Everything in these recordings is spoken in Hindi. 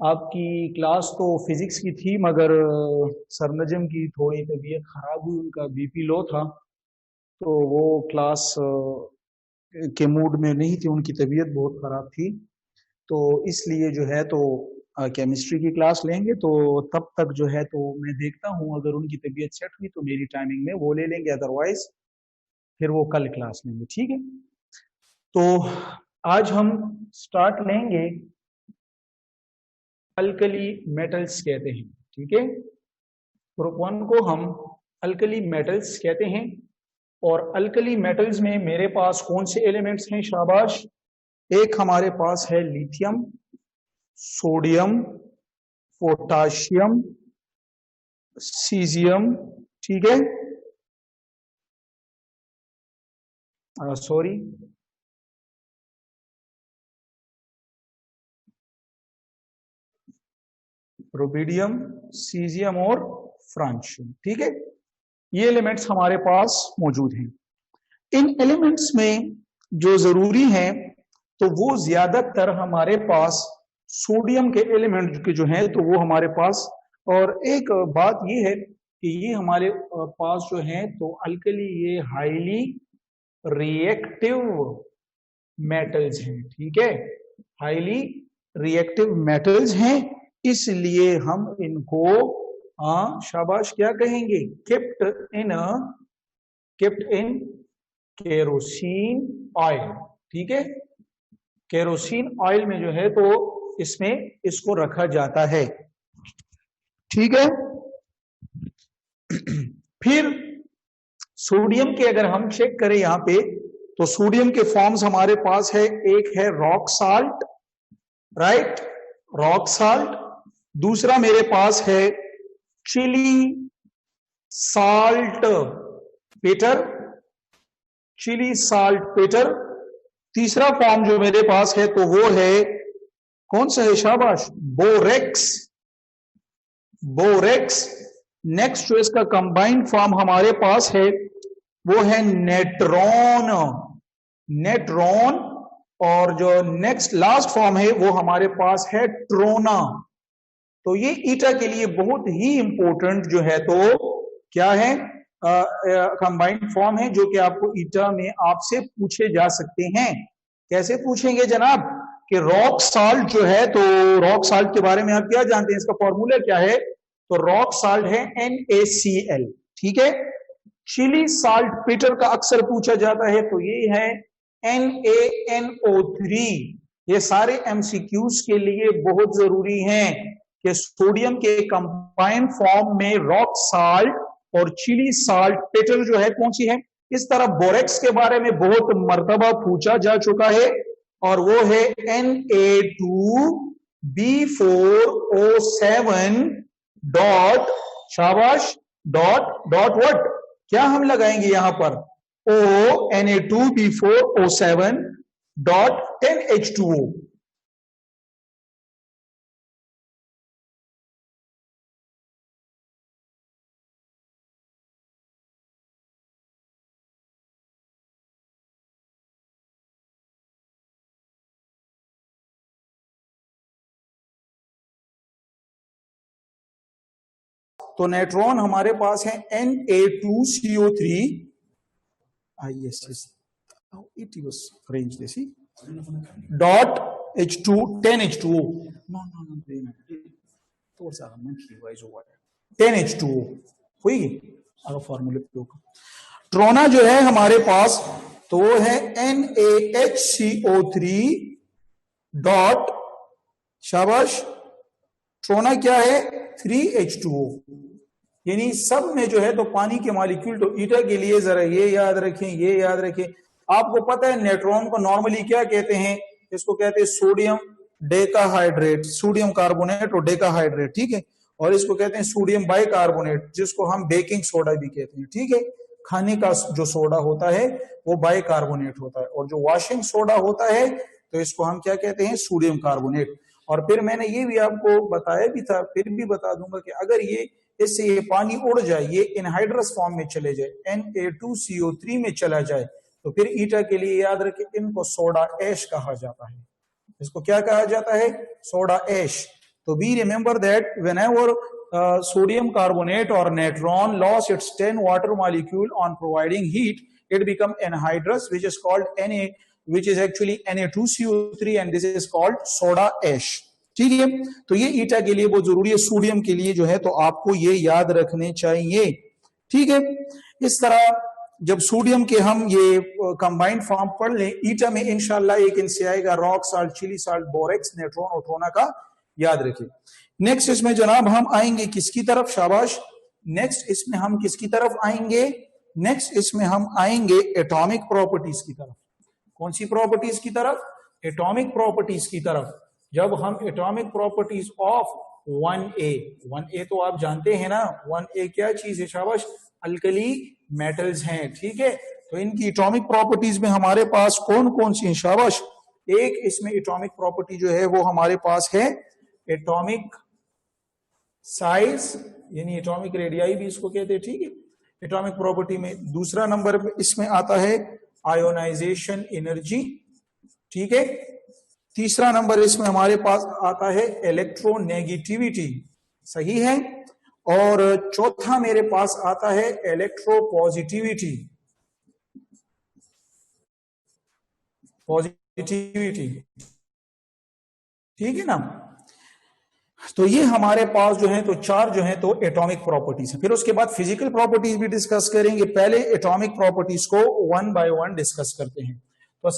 आपकी क्लास तो फिजिक्स की थी, मगर सर नजम की थोड़ी तबीयत खराब हुई, उनका बीपी लो था। तो वो क्लास के मूड में नहीं थी, उनकी तबीयत बहुत खराब थी। तो इसलिए जो है तो केमिस्ट्री की क्लास लेंगे, तो तब तक जो है तो मैं देखता हूँ, अगर उनकी तबीयत सेट हुई तो मेरी टाइमिंग में वो ले लेंगे, अदरवाइज फिर वो कल क्लास लेंगे। ठीक है, तो आज हम स्टार्ट लेंगे, अल्कली मेटल्स कहते हैं। ठीक है, ग्रुप वन को हम अल्कली मेटल्स कहते हैं। और अल्कली मेटल्स में मेरे पास कौन से एलिमेंट्स हैं? शाबाश, एक हमारे पास है लिथियम, सोडियम, पोटाशियम, सीजियम। ठीक है, सॉरी, रुबिडियम, सीजियम और फ्रांशियम। ठीक है, ये एलिमेंट्स हमारे पास मौजूद हैं। इन एलिमेंट्स में जो जरूरी है तो वो ज्यादातर हमारे पास सोडियम के एलिमेंट के जो हैं तो वो हमारे पास। और एक बात ये है कि ये हमारे पास जो है तो अल्कली, ये हाईली रिएक्टिव मेटल्स हैं। ठीक है, हाईली रिएक्टिव मेटल्स हैं, इसलिए हम इनको शाबाश क्या कहेंगे? Kept in kerosene oil. ठीक है, केरोसिन ऑयल में जो है तो इसमें इसको रखा जाता है। ठीक है, फिर सोडियम के अगर हम चेक करें यहां पे, तो सोडियम के फॉर्म्स हमारे पास है, एक है rock salt, right, rock salt. दूसरा मेरे पास है चिली साल्ट पेटर, चिली साल्ट पेटर। तीसरा फॉर्म जो मेरे पास है तो वो है, कौन सा है? शाबाश, बोरेक्स, बोरेक्स। नेक्स्ट जो इसका कंबाइंड फॉर्म हमारे पास है वो है नेट्रॉन, नेट्रॉन। और जो नेक्स्ट लास्ट फॉर्म है वो हमारे पास है ट्रोना। तो ये ईटा के लिए बहुत ही इंपॉर्टेंट जो है तो क्या है, कंबाइंड फॉर्म है, जो कि आपको ईटा में आपसे पूछे जा सकते हैं। कैसे पूछेंगे जनाब? कि रॉक साल्ट जो है तो रॉक साल्ट के बारे में आप क्या जानते हैं, इसका फॉर्मूला क्या है? तो रॉक साल्ट है NaCl। ठीक है, चिली साल्ट पेटर का अक्सर पूछा जाता है, तो ये है NaNO3। ये सारे MCQs के लिए बहुत जरूरी हैं कि सोडियम के कंबाइंड फॉर्म में रॉक साल्ट और चिली साल्ट पेटर जो है कौन सी है। इस तरह बोरेक्स के बारे में बहुत मर्तबा पूछा जा चुका है, और वो है Na2B4O7 डॉट, शाबाश, डॉट व्हाट, क्या हम लगाएंगे यहां पर? Na2B4O7 dot 10H2O। तो नेट्रॉन हमारे पास है Na2CO3, it was arranged this dot H2 10H2O, no 10H2O हुई अगर फॉर्मूले पे। ट्रोना जो है हमारे पास तो वो है NaHCO3 डॉट, शाबाश, ट्रोना क्या है? 3H2O। यानी सब में जो है तो पानी के मॉलिक्यूल। तो ईटा के लिए जरा ये याद रखें, ये याद रखें, आपको पता है नेट्रॉन को नॉर्मली क्या कहते हैं? इसको कहते हैं सोडियम डेकाहाइड्रेट, सोडियम कार्बोनेट और डेकाहाइड्रेट। ठीक है, और इसको कहते हैं सोडियम बाइकार्बोनेट, जिसको हम बेकिंग सोडा भी कहते हैं। ठीक है, खाने का जो सोडा होता है वो बाइकार्बोनेट होता है, और जो वॉशिंग सोडा होता है तो इसको हम क्या कहते हैं? Sodium carbonate. और फिर मैंने ये भी आपको बताया भी था, फिर भी बता दूंगा कि अगर ये इससे ये पानी उड़ जाए, ये एनहाइड्रस फॉर्म में चले जाए, Na2CO3 में चला जाए, तो फिर ईटा के लिए याद रखें, इनको सोडा ऐश कहा जाता है। इसको क्या कहा जाता है? Soda ash. तो we remember that whenever sodium carbonate or natron lost its 10 water molecule on providing heat, it become anhydrous, which is called Na, which is actually Na2CO3, and this is called soda ash. ठीक है, तो ये ईटा के लिए बहुत जरूरी है, सोडियम के लिए जो है तो आपको ये याद रखने चाहिए। ठीक है, इस तरह जब सोडियम के हम ये कंबाइंड फॉर्म पढ़ लें, ईटा में इंशाल्लाह एक इनसे आएगा rock salt, Chile salt, borax, natron और ट्रोना का, याद रखिए। नेक्स्ट इसमें जनाब हम आएंगे किसकी तरफ, शाबाश, नेक्स्ट इसमें हम किसकी तरफ आएंगे, नेक्स्ट इसमें हम आएंगे एटॉमिक प्रॉपर्टीज की तरफ। कौन सी प्रॉपर्टीज की तरफ, एटॉमिक प्रॉपर्टीज की तरफ। जब हम atomic properties of 1A, 1A तो आप जानते हैं ना, 1A क्या चीज है, शाबाश, अल्कली मेटल्स हैं। ठीक है, तो इनकी एटॉमिक प्रॉपर्टीज में हमारे पास कौन कौन सी हैं, शाबाश। एक इसमें एटॉमिक प्रॉपर्टी जो है वो हमारे पास है एटॉमिक साइज, यानी एटॉमिक रेडियाई भी इसको कहते हैं। ठीक है, एटॉमिक प्रॉपर्टी में दूसरा नंबर पे इसमें आता है आयोनाइजेशन एनर्जी। ठीक है, तीसरा नंबर इसमें हमारे पास आता है इलेक्ट्रोनेगेटिविटी, सही है, और चौथा मेरे पास आता है इलेक्ट्रोपॉजिटिविटी, पॉजिटिविटी। ठीक है ना, तो ये हमारे पास जो है तो चार जो है तो एटॉमिक प्रॉपर्टीज है। फिर उसके बाद फिजिकल प्रॉपर्टीज भी डिस्कस करेंगे, पहले एटॉमिक प्रॉपर्टीज को वन बाय वन डिस्कस करते हैं। तो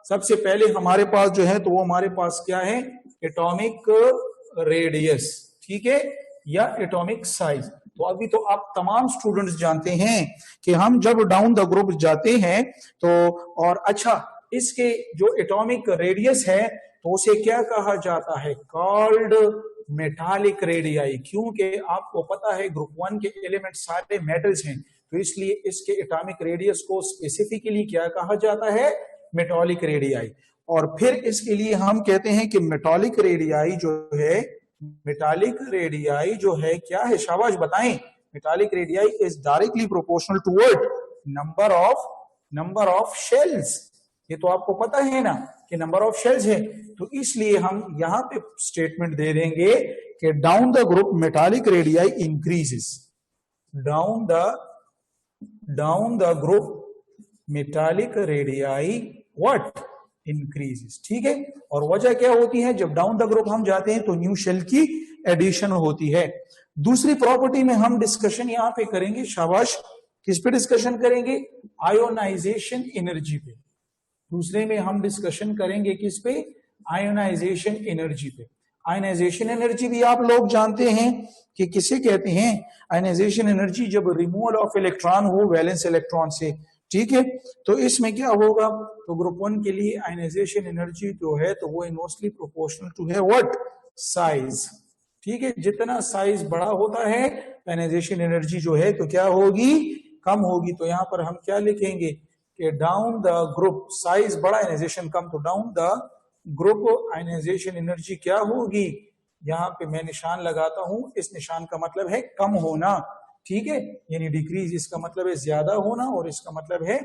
सबसे पहले हमारे पास जो है तो वो हमारे पास क्या है, एटॉमिक रेडियस, ठीक है, या एटॉमिक साइज। तो अभी तो आप तमाम स्टूडेंट्स जानते हैं कि हम जब डाउन द ग्रुप जाते हैं तो, और अच्छा, इसके जो एटॉमिक रेडियस है तो उसे क्या कहा जाता है, कॉल्ड मेटालिक रेडियाई। क्योंकि आपको पता है ग्रुप 1 के एलिमेंट सारे मेटल्स हैं, तो इसलिए इसके एटॉमिक रेडियस को स्पेसिफिकली क्या कहा जाता है, मेटालिक रेडियाई। और फिर इसके लिए हम कहते हैं कि मेटालिक रेडियाई जो है, मेटालिक रेडियाई जो है क्या है, शाबाश बताएं, metallic radii is directly proportional to what, number of shells. ये तो आपको पता है ना कि नंबर ऑफ शेल्स है, तो इसलिए हम यहां पे स्टेटमेंट दे देंगे कि down the group metallic radii increases, down the group metallic radii what, increases. ठीक है, और वजह क्या होती है, जब डाउन द ग्रुप हम जाते हैं तो न्यू शेल की एडिशन होती है। दूसरी प्रॉपर्टी में हम डिस्कशन यहां पे करेंगे, शाबाश, किस पे डिस्कशन करेंगे, आयोनाइजेशन एनर्जी पे। दूसरे में हम डिस्कशन करेंगे किस पे, आयोनाइजेशन एनर्जी पे। आयोनाइजेशन एनर्जी भी आप लोग जानते हैं कि किसे कहते हैं, आयोनाइजेशन एनर्जी जब रिमूवल ऑफ इलेक्ट्रॉन हो वैलेंस इलेक्ट्रॉन से। ठीक है, तो इसमें क्या होगा, तो ग्रुप 1 के लिए आयोनाइजेशन एनर्जी जो है तो वो इनवर्सली प्रोपोर्शनल टू है व्हाट, साइज। ठीक है, जितना साइज बड़ा होता है आयोनाइजेशन एनर्जी जो है तो क्या होगी, कम होगी। तो यहां पर हम क्या लिखेंगे कि डाउन द ग्रुप साइज बड़ा, आयोनाइजेशन कम, तो down the group ionization energy क्या होगी, यहां पे मैं निशान लगाता हूं, इस निशान का मतलब है कम होना। ठीक है, यानी डिक्रीज इसका मतलब है ज्यादा होना और इसका मतलब है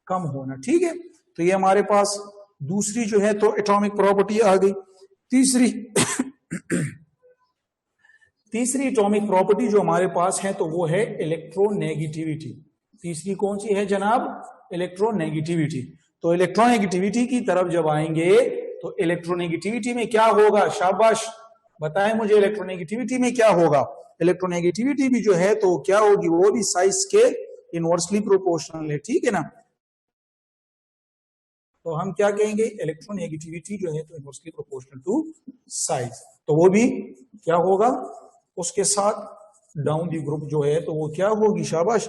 कम होना। ठीक है, तो ये हमारे पास दूसरी जो है तो एटॉमिक प्रॉपर्टी आ गई। तीसरी एटॉमिक प्रॉपर्टी जो हमारे पास है तो वो है इलेक्ट्रोनेगेटिविटी। तीसरी कौन सी है जनाब, इलेक्ट्रोनेगेटिविटी। तो इलेक्ट्रोनेगेटिविटी की तरफ जब आएंगे तो इलेक्ट्रोनेगेटिविटी में क्या होगा, शाबाश बताएं मुझे, इलेक्ट्रोनेगेटिविटी में क्या होगा। इलेक्ट्रोनेगेटिविटी भी जो है तो क्या होगी, वो भी साइज के इनवर्सली प्रोपोर्शनल है। ठीक है ना, तो हम क्या कहेंगे, इलेक्ट्रोनेगेटिविटी जो है तो इनवर्सली प्रोपोर्शनल टू साइज, तो वो भी क्या होगा, उसके साथ डाउन दी ग्रुप जो है तो वो क्या होगी, शाबाश,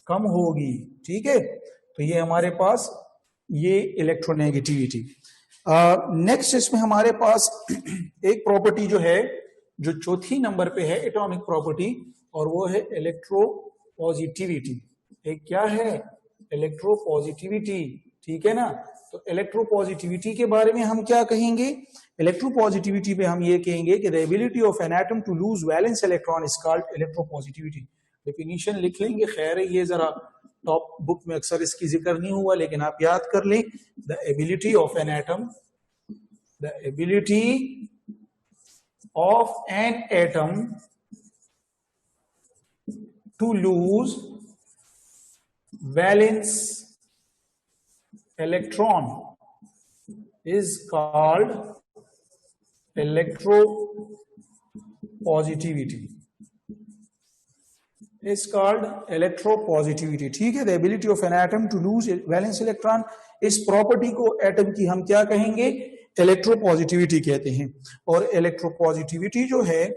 कम होगी। ठीक है, तो ये हमारे पास ये इलेक्ट्रोनेगेटिविटी। नेक्स्ट इसमें हमारे पास एक प्रॉपर्टी जो है जो चौथी नंबर पे है एटॉमिक प्रॉपर्टी, और वो है इलेक्ट्रोपॉजिटिविटी। एक क्या है, इलेक्ट्रोपॉजिटिविटी। ठीक है ना, तो इलेक्ट्रोपॉजिटिविटी के बारे में हम क्या कहेंगे, इलेक्ट्रोपॉजिटिविटी पे हम ये कहेंगे कि the ability of an atom to lose valence electron is called electropositivity. Definition लिख लेंगे, खैर है ये जरा टॉप बुक में अक्सर इसकी जिक्र नहीं हुआ, लेकिन आप याद कर लें, the ability of an atom, the ability of an atom to lose valence electron is called electropositivity. Is called electropositivity. ठीक है, the ability of an atom to lose valence electron, इस प्रॉपर्टी को एटम की हम क्या कहेंगे, इलेक्ट्रोपॉजिटिविटी कहते हैं। और इलेक्ट्रोपॉजिटिविटी जो है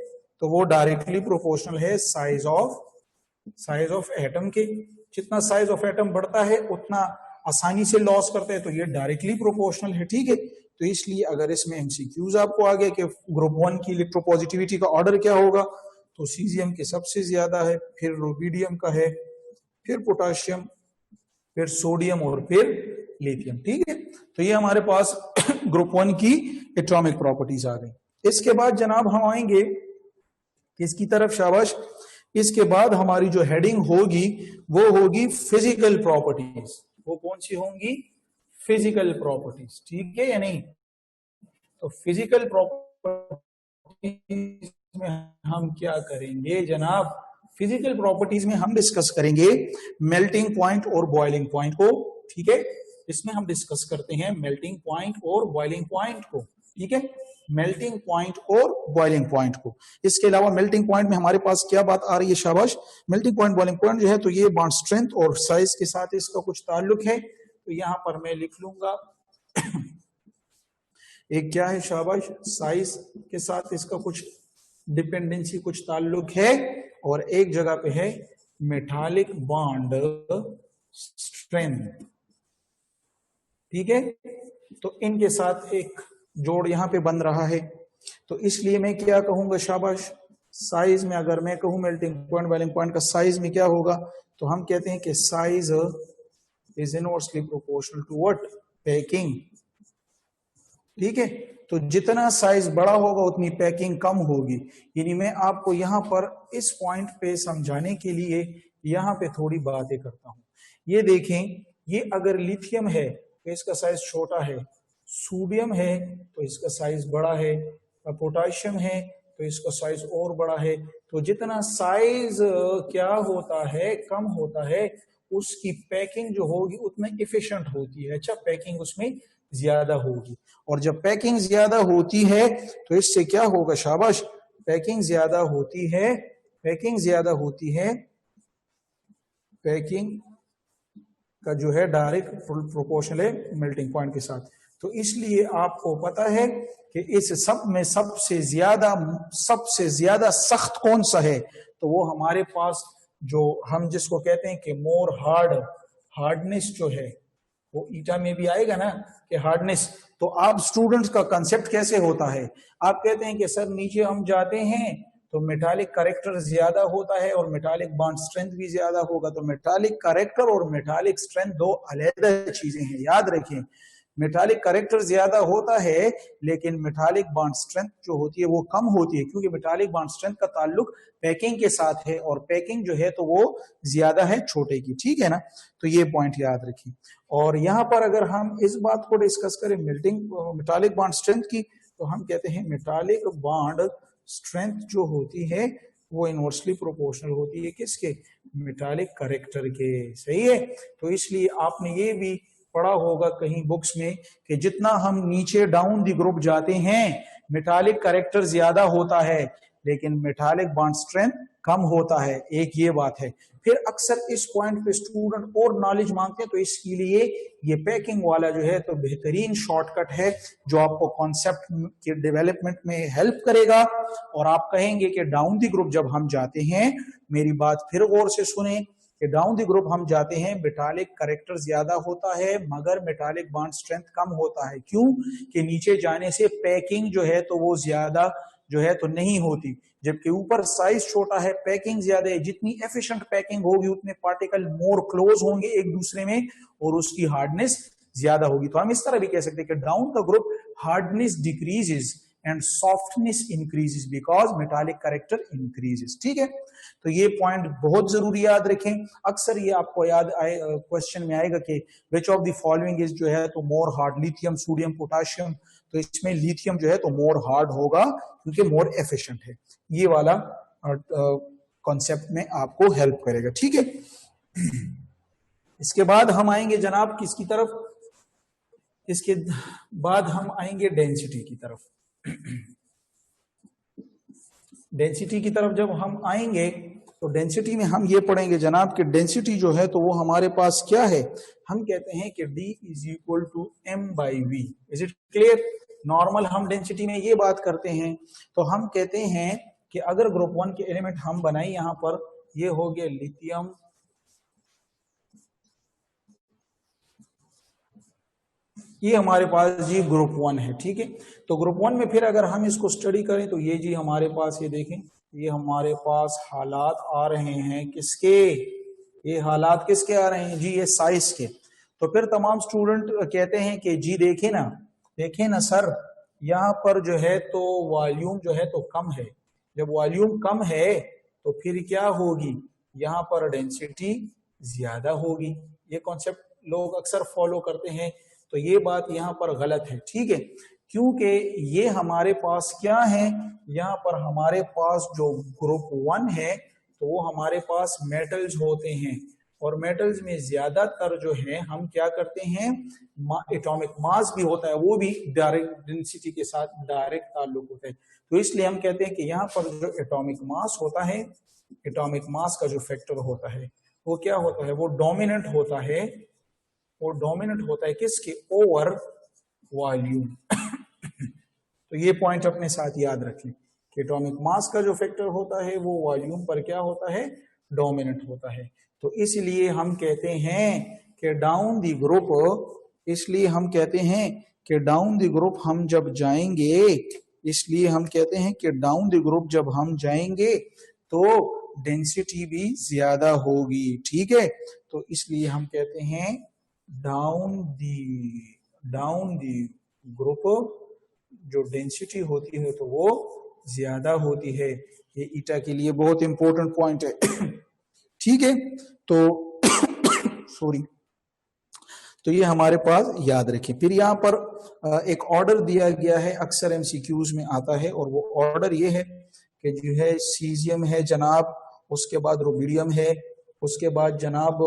तो वो डायरेक्टली प्रोपोर्शनल है साइज ऑफ एटम के। जितना साइज ऑफ एटम बढ़ता है उतना आसानी से लॉस करते हैं, तो ये डायरेक्टली प्रोपोर्शनल है। ठीक है, तो इसलिए अगर इसमें एमसीक्यूज आपको आ गया कि ग्रुप 1 की इलेक्ट्रोपॉजिटिविटी का ऑर्डर क्या होगा, तो सीजियम के सबसे ज्यादा है, फिर रुबिडियम का है, फिर पोटाशियम, फिर सोडियम और फिर लिथियम। ठीक है, तो ये हमारे पास ग्रुप 1 की एटॉमिक प्रॉपर्टीज आ गई। इसके बाद जनाब हम आएंगे किसकी तरफ, शाबाश, इसके बाद हमारी जो हेडिंग होगी वो होगी फिजिकल प्रॉपर्टीज। वो कौन सी होंगी, फिजिकल प्रॉपर्टीज। ठीक है या नहीं, तो फिजिकल प्रॉपर्टीज में हम क्या करेंगे जनाब, फिजिकल प्रॉपर्टीज में हम डिस्कस करेंगे मेल्टिंग पॉइंट और बॉइलिंग पॉइंट को। ठीक है, इसमें हम डिस्कस करते हैं मेल्टिंग पॉइंट और बॉइलिंग पॉइंट को। ठीक है, मेल्टिंग पॉइंट और बॉइलिंग पॉइंट को। इसके अलावा मेल्टिंग पॉइंट में हमारे पास क्या बात आ रही है, शाबाश, मेल्टिंग पॉइंट बॉइलिंग पॉइंट जो है तो ये बॉन्ड स्ट्रेंथ और साइज के साथ इसका कुछ ताल्लुक है। तो यहां पर मैं लिख लूंगा एक क्या है, शाबाश, साइज के साथ इसका कुछ डिपेंडेंसी, कुछ ताल्लुक है, और एक जगह पे है मेटालिक बॉन्ड स्ट्रेंथ। ठीक है, तो इनके साथ एक जोड़ यहां पे बन रहा है। तो इसलिए मैं क्या कहूंगा, शाबाश, साइज में अगर मैं कहूं मेल्टिंग पॉइंट बॉइलिंग पॉइंट का साइज में क्या होगा, तो हम कहते हैं कि size is inversely proportional to what, packing. ठीक है, तो जितना साइज बड़ा होगा उतनी पैकिंग कम होगी। यानी मैं आपको यहां पर इस पॉइंट पे समझाने के लिए यहां पे थोड़ी बातें करता हूं। ये देखें, ये अगर लिथियम है तो इसका साइज छोटा है, सोडियम है तो इसका साइज बड़ा है, और पोटाशियम है तो इसका साइज और बड़ा है। तो जितना साइज क्या होता है, कम होता है, उसकी पैकिंग जो होगी उतना इफिशिएंट होती है। अच्छा, पैकिंग उसमें ज्यादा होगी, और जब पैकिंग ज्यादा होती है तो इससे क्या होगा, शाबाश, पैकिंग ज्यादा होती है, पैकिंग का जो है डायरेक्ट प्रोपोर्शनल है मेल्टिंग पॉइंट के साथ। तो इसलिए आपको पता है कि इस सब में सबसे ज्यादा सख्त कौन सा है, तो वो हमारे पास जो हम जिसको कहते हैं कि मोर हार्डनेस जो है, वो ईटा में भी आएगा ना कि हार्डनेस। तो आप स्टूडेंट्स का कंसेप्ट कैसे होता है, आप कहते हैं कि सर नीचे हम जाते हैं तो मेटालिक करेक्टर ज्यादा होता है और मेटालिक बॉन्ड स्ट्रेंथ भी ज्यादा होगा। तो मेटालिक करेक्टर और मेटालिक स्ट्रेंथ दो अलग चीजें हैं, याद रखें। मेटालिक करेक्टर ज्यादा होता है लेकिन मेटालिक बॉन्ड स्ट्रेंथ जो होती है वो कम होती है, क्योंकि मेटालिक बॉन्ड स्ट्रेंथ का ताल्लुक पैकिंग के साथ है, और पैकिंग जो है तो वो ज्यादा है छोटे की। ठीक है ना, तो ये पॉइंट याद रखिए। और यहाँ पर अगर हम इस बात को डिस्कस करें मेटालिक बॉन्ड स्ट्रेंथ की, तो हम कहते हैं मेटालिक बॉन्ड स्ट्रेंथ जो होती है वो इनवर्सली प्रोपोर्शनल होती है किसके, मेटालिक करेक्टर के। सही है, तो इसलिए आपने ये भी पढ़ा होगा कहीं बुक्स में कि जितना हम नीचे डाउन द ग्रुप जाते हैं मेटालिक करेक्टर ज्यादा होता है लेकिन मेटालिक बॉन्ड स्ट्रेंथ कम होता है। एक ये बात है। फिर अक्सर इस पॉइंट पे स्टूडेंट और नॉलेज मांगते हैं, तो इसके लिए ये पैकिंग वाला जो है तो बेहतरीन शॉर्टकट है जो आपको कॉन्सेप्ट के डेवलपमेंट में हेल्प करेगा। और आप कहेंगे कि डाउन द ग्रुप जब हम जाते हैं, मेरी बात फिर गौर से सुने, कि डाउन द ग्रुप हम जाते हैं मेटालिक करेक्टर ज्यादा होता है मगर मेटालिक बॉन्ड स्ट्रेंथ कम होता है। क्यों? कि नीचे जाने से पैकिंग जो है तो वो ज्यादा जो है तो नहीं होती, जबकि ऊपर साइज छोटा है, पैकिंग ज्यादा है। जितनी एफिशिएंट पैकिंग होगी उतने पार्टिकल मोर क्लोज होंगे एक दूसरे में और उसकी हार्डनेस ज्यादा होगी। तो हम इस तरह भी कह सकते हैं कि down the group hardness decreases and softness increases because metallic character increases. ठीक है, तो ये पॉइंट बहुत जरूरी याद रखें। अक्सर ये आपको याद आए, क्वेश्चन में आएगा कि which of the following is जो है तो मोर हार्ड, लिथियम, सोडियम, पोटाशियम। तो इसमें लिथियम जो है तो मोर हार्ड होगा क्योंकि मोर एफिशिएंट है। ये वाला कॉन्सेप्ट में आपको हेल्प करेगा, ठीक है। इसके बाद हम आएंगे जनाब किसकी तरफ, इसके बाद हम आएंगे डेंसिटी की तरफ। डेंसिटी की तरफ जब हम आएंगे तो डेंसिटी में हम ये पढ़ेंगे जनाब कि डेंसिटी जो है तो वो हमारे पास क्या है, हम कहते हैं कि D is equal to m/v। Is it clear? Normal हम डेंसिटी में ये बात करते हैं तो हम कहते हैं कि अगर ग्रुप 1 के एलिमेंट हम बनाए, यहां पर ये हो गया लिथियम, ये हमारे पास जी ग्रुप 1 है, ठीक है। तो ग्रुप 1 में फिर अगर हम इसको स्टडी करें तो ये जी हमारे पास, ये देखें, ये हमारे पास हालात आ रहे हैं किसके, ये हालात किसके आ रहे हैं जी, ये साइज के। तो फिर तमाम स्टूडेंट कहते हैं कि जी देखें ना सर, यहाँ पर जो है तो वॉल्यूम जो है तो कम है। जब वॉल्यूम कम है तो फिर क्या होगी, यहाँ पर डेंसिटी ज्यादा होगी। ये कॉन्सेप्ट लोग अक्सर फॉलो करते हैं, तो ये बात यहाँ पर गलत है, ठीक है। क्योंकि ये हमारे पास क्या है, यहाँ पर हमारे पास जो ग्रुप 1 है तो वो हमारे पास मेटल्स होते हैं, और मेटल्स में ज्यादातर जो है हम क्या करते हैं, एटॉमिक मास भी होता है, वो भी डायरेक्ट डेंसिटी के साथ डायरेक्ट ताल्लुक होता है। तो इसलिए हम कहते हैं कि यहाँ पर जो एटॉमिक मास होता है, एटॉमिक मास का जो फैक्टर होता है वो क्या होता है, वो डोमिनेंट होता है, वो डोमिनेंट होता है किसके, ओवर वॉल्यूम। तो ये पॉइंट अपने साथ याद रखें कि एटॉमिक मास का जो फैक्टर होता है वो वॉल्यूम पर क्या होता है, डोमिनेंट होता है। तो इसलिए हम कहते हैं कि डाउन द ग्रुप, इसलिए हम कहते हैं कि डाउन द ग्रुप हम जब जाएंगे, इसलिए हम कहते हैं कि डाउन द ग्रुप जब हम जाएंगे तो डेंसिटी भी ज्यादा होगी, ठीक है। तो इसलिए हम कहते हैं डाउन दी ग्रुप जो डेंसिटी होती है तो वो ज्यादा होती है। ये ईटा के लिए बहुत इंपॉर्टेंट पॉइंट है, ठीक है। तो सॉरी, तो ये हमारे पास याद रखें। फिर यहाँ पर एक ऑर्डर दिया गया है, अक्सर एमसीक्यूज में आता है, और वो ऑर्डर ये है कि जो है सीजियम है जनाब, उसके बाद रुबिडियम है, उसके बाद जनाब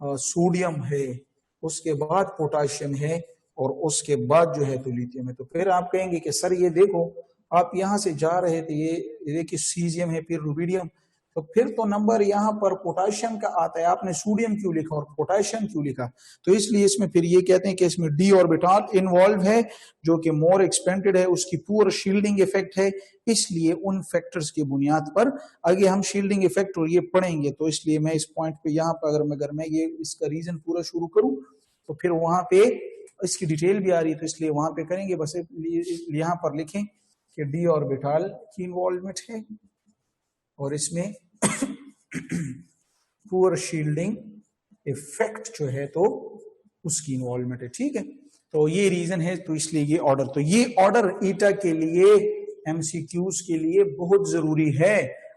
सोडियम है, उसके बाद पोटाशियम है, और उसके बाद जो है तो लिथियम है। तो फिर आप कहेंगे कि सर ये देखो, आप यहां से जा रहे थे, ये देखिए सीजियम है, फिर रुबिडियम, तो फिर तो नंबर यहाँ पर पोटाशियम का आता है, आपने सोडियम क्यों लिखा और पोटाशियम क्यों लिखा? तो इसलिए इसमें फिर ये कहते हैं कि इसमें डी ऑर्बिटल इन्वॉल्व है जो कि मोर एक्सपेंडेड है, उसकी पूरा शील्डिंग इफेक्ट है। इसलिए उन फैक्टर्स की बुनियाद पर आगे हम शील्डिंग इफेक्ट और ये पढ़ेंगे। तो इसलिए मैं इस पॉइंट पे यहाँ पर अगर मैं ये इसका रीजन पूरा शुरू करूं तो फिर वहां पे इसकी डिटेल भी आ रही है, तो इसलिए वहां पे करेंगे। बस यहाँ पर लिखें कि डी ऑर्बिटल की इन्वॉल्वमेंट है और इसमें पुअर शील्डिंग इफेक्ट जो है तो उसकी इन्वॉल्वमेंट है, ठीक है। तो ये रीजन है, तो इसलिए ये ऑर्डर, तो ये ऑर्डर ईटा के लिए, एमसीक्यूज के लिए बहुत जरूरी है,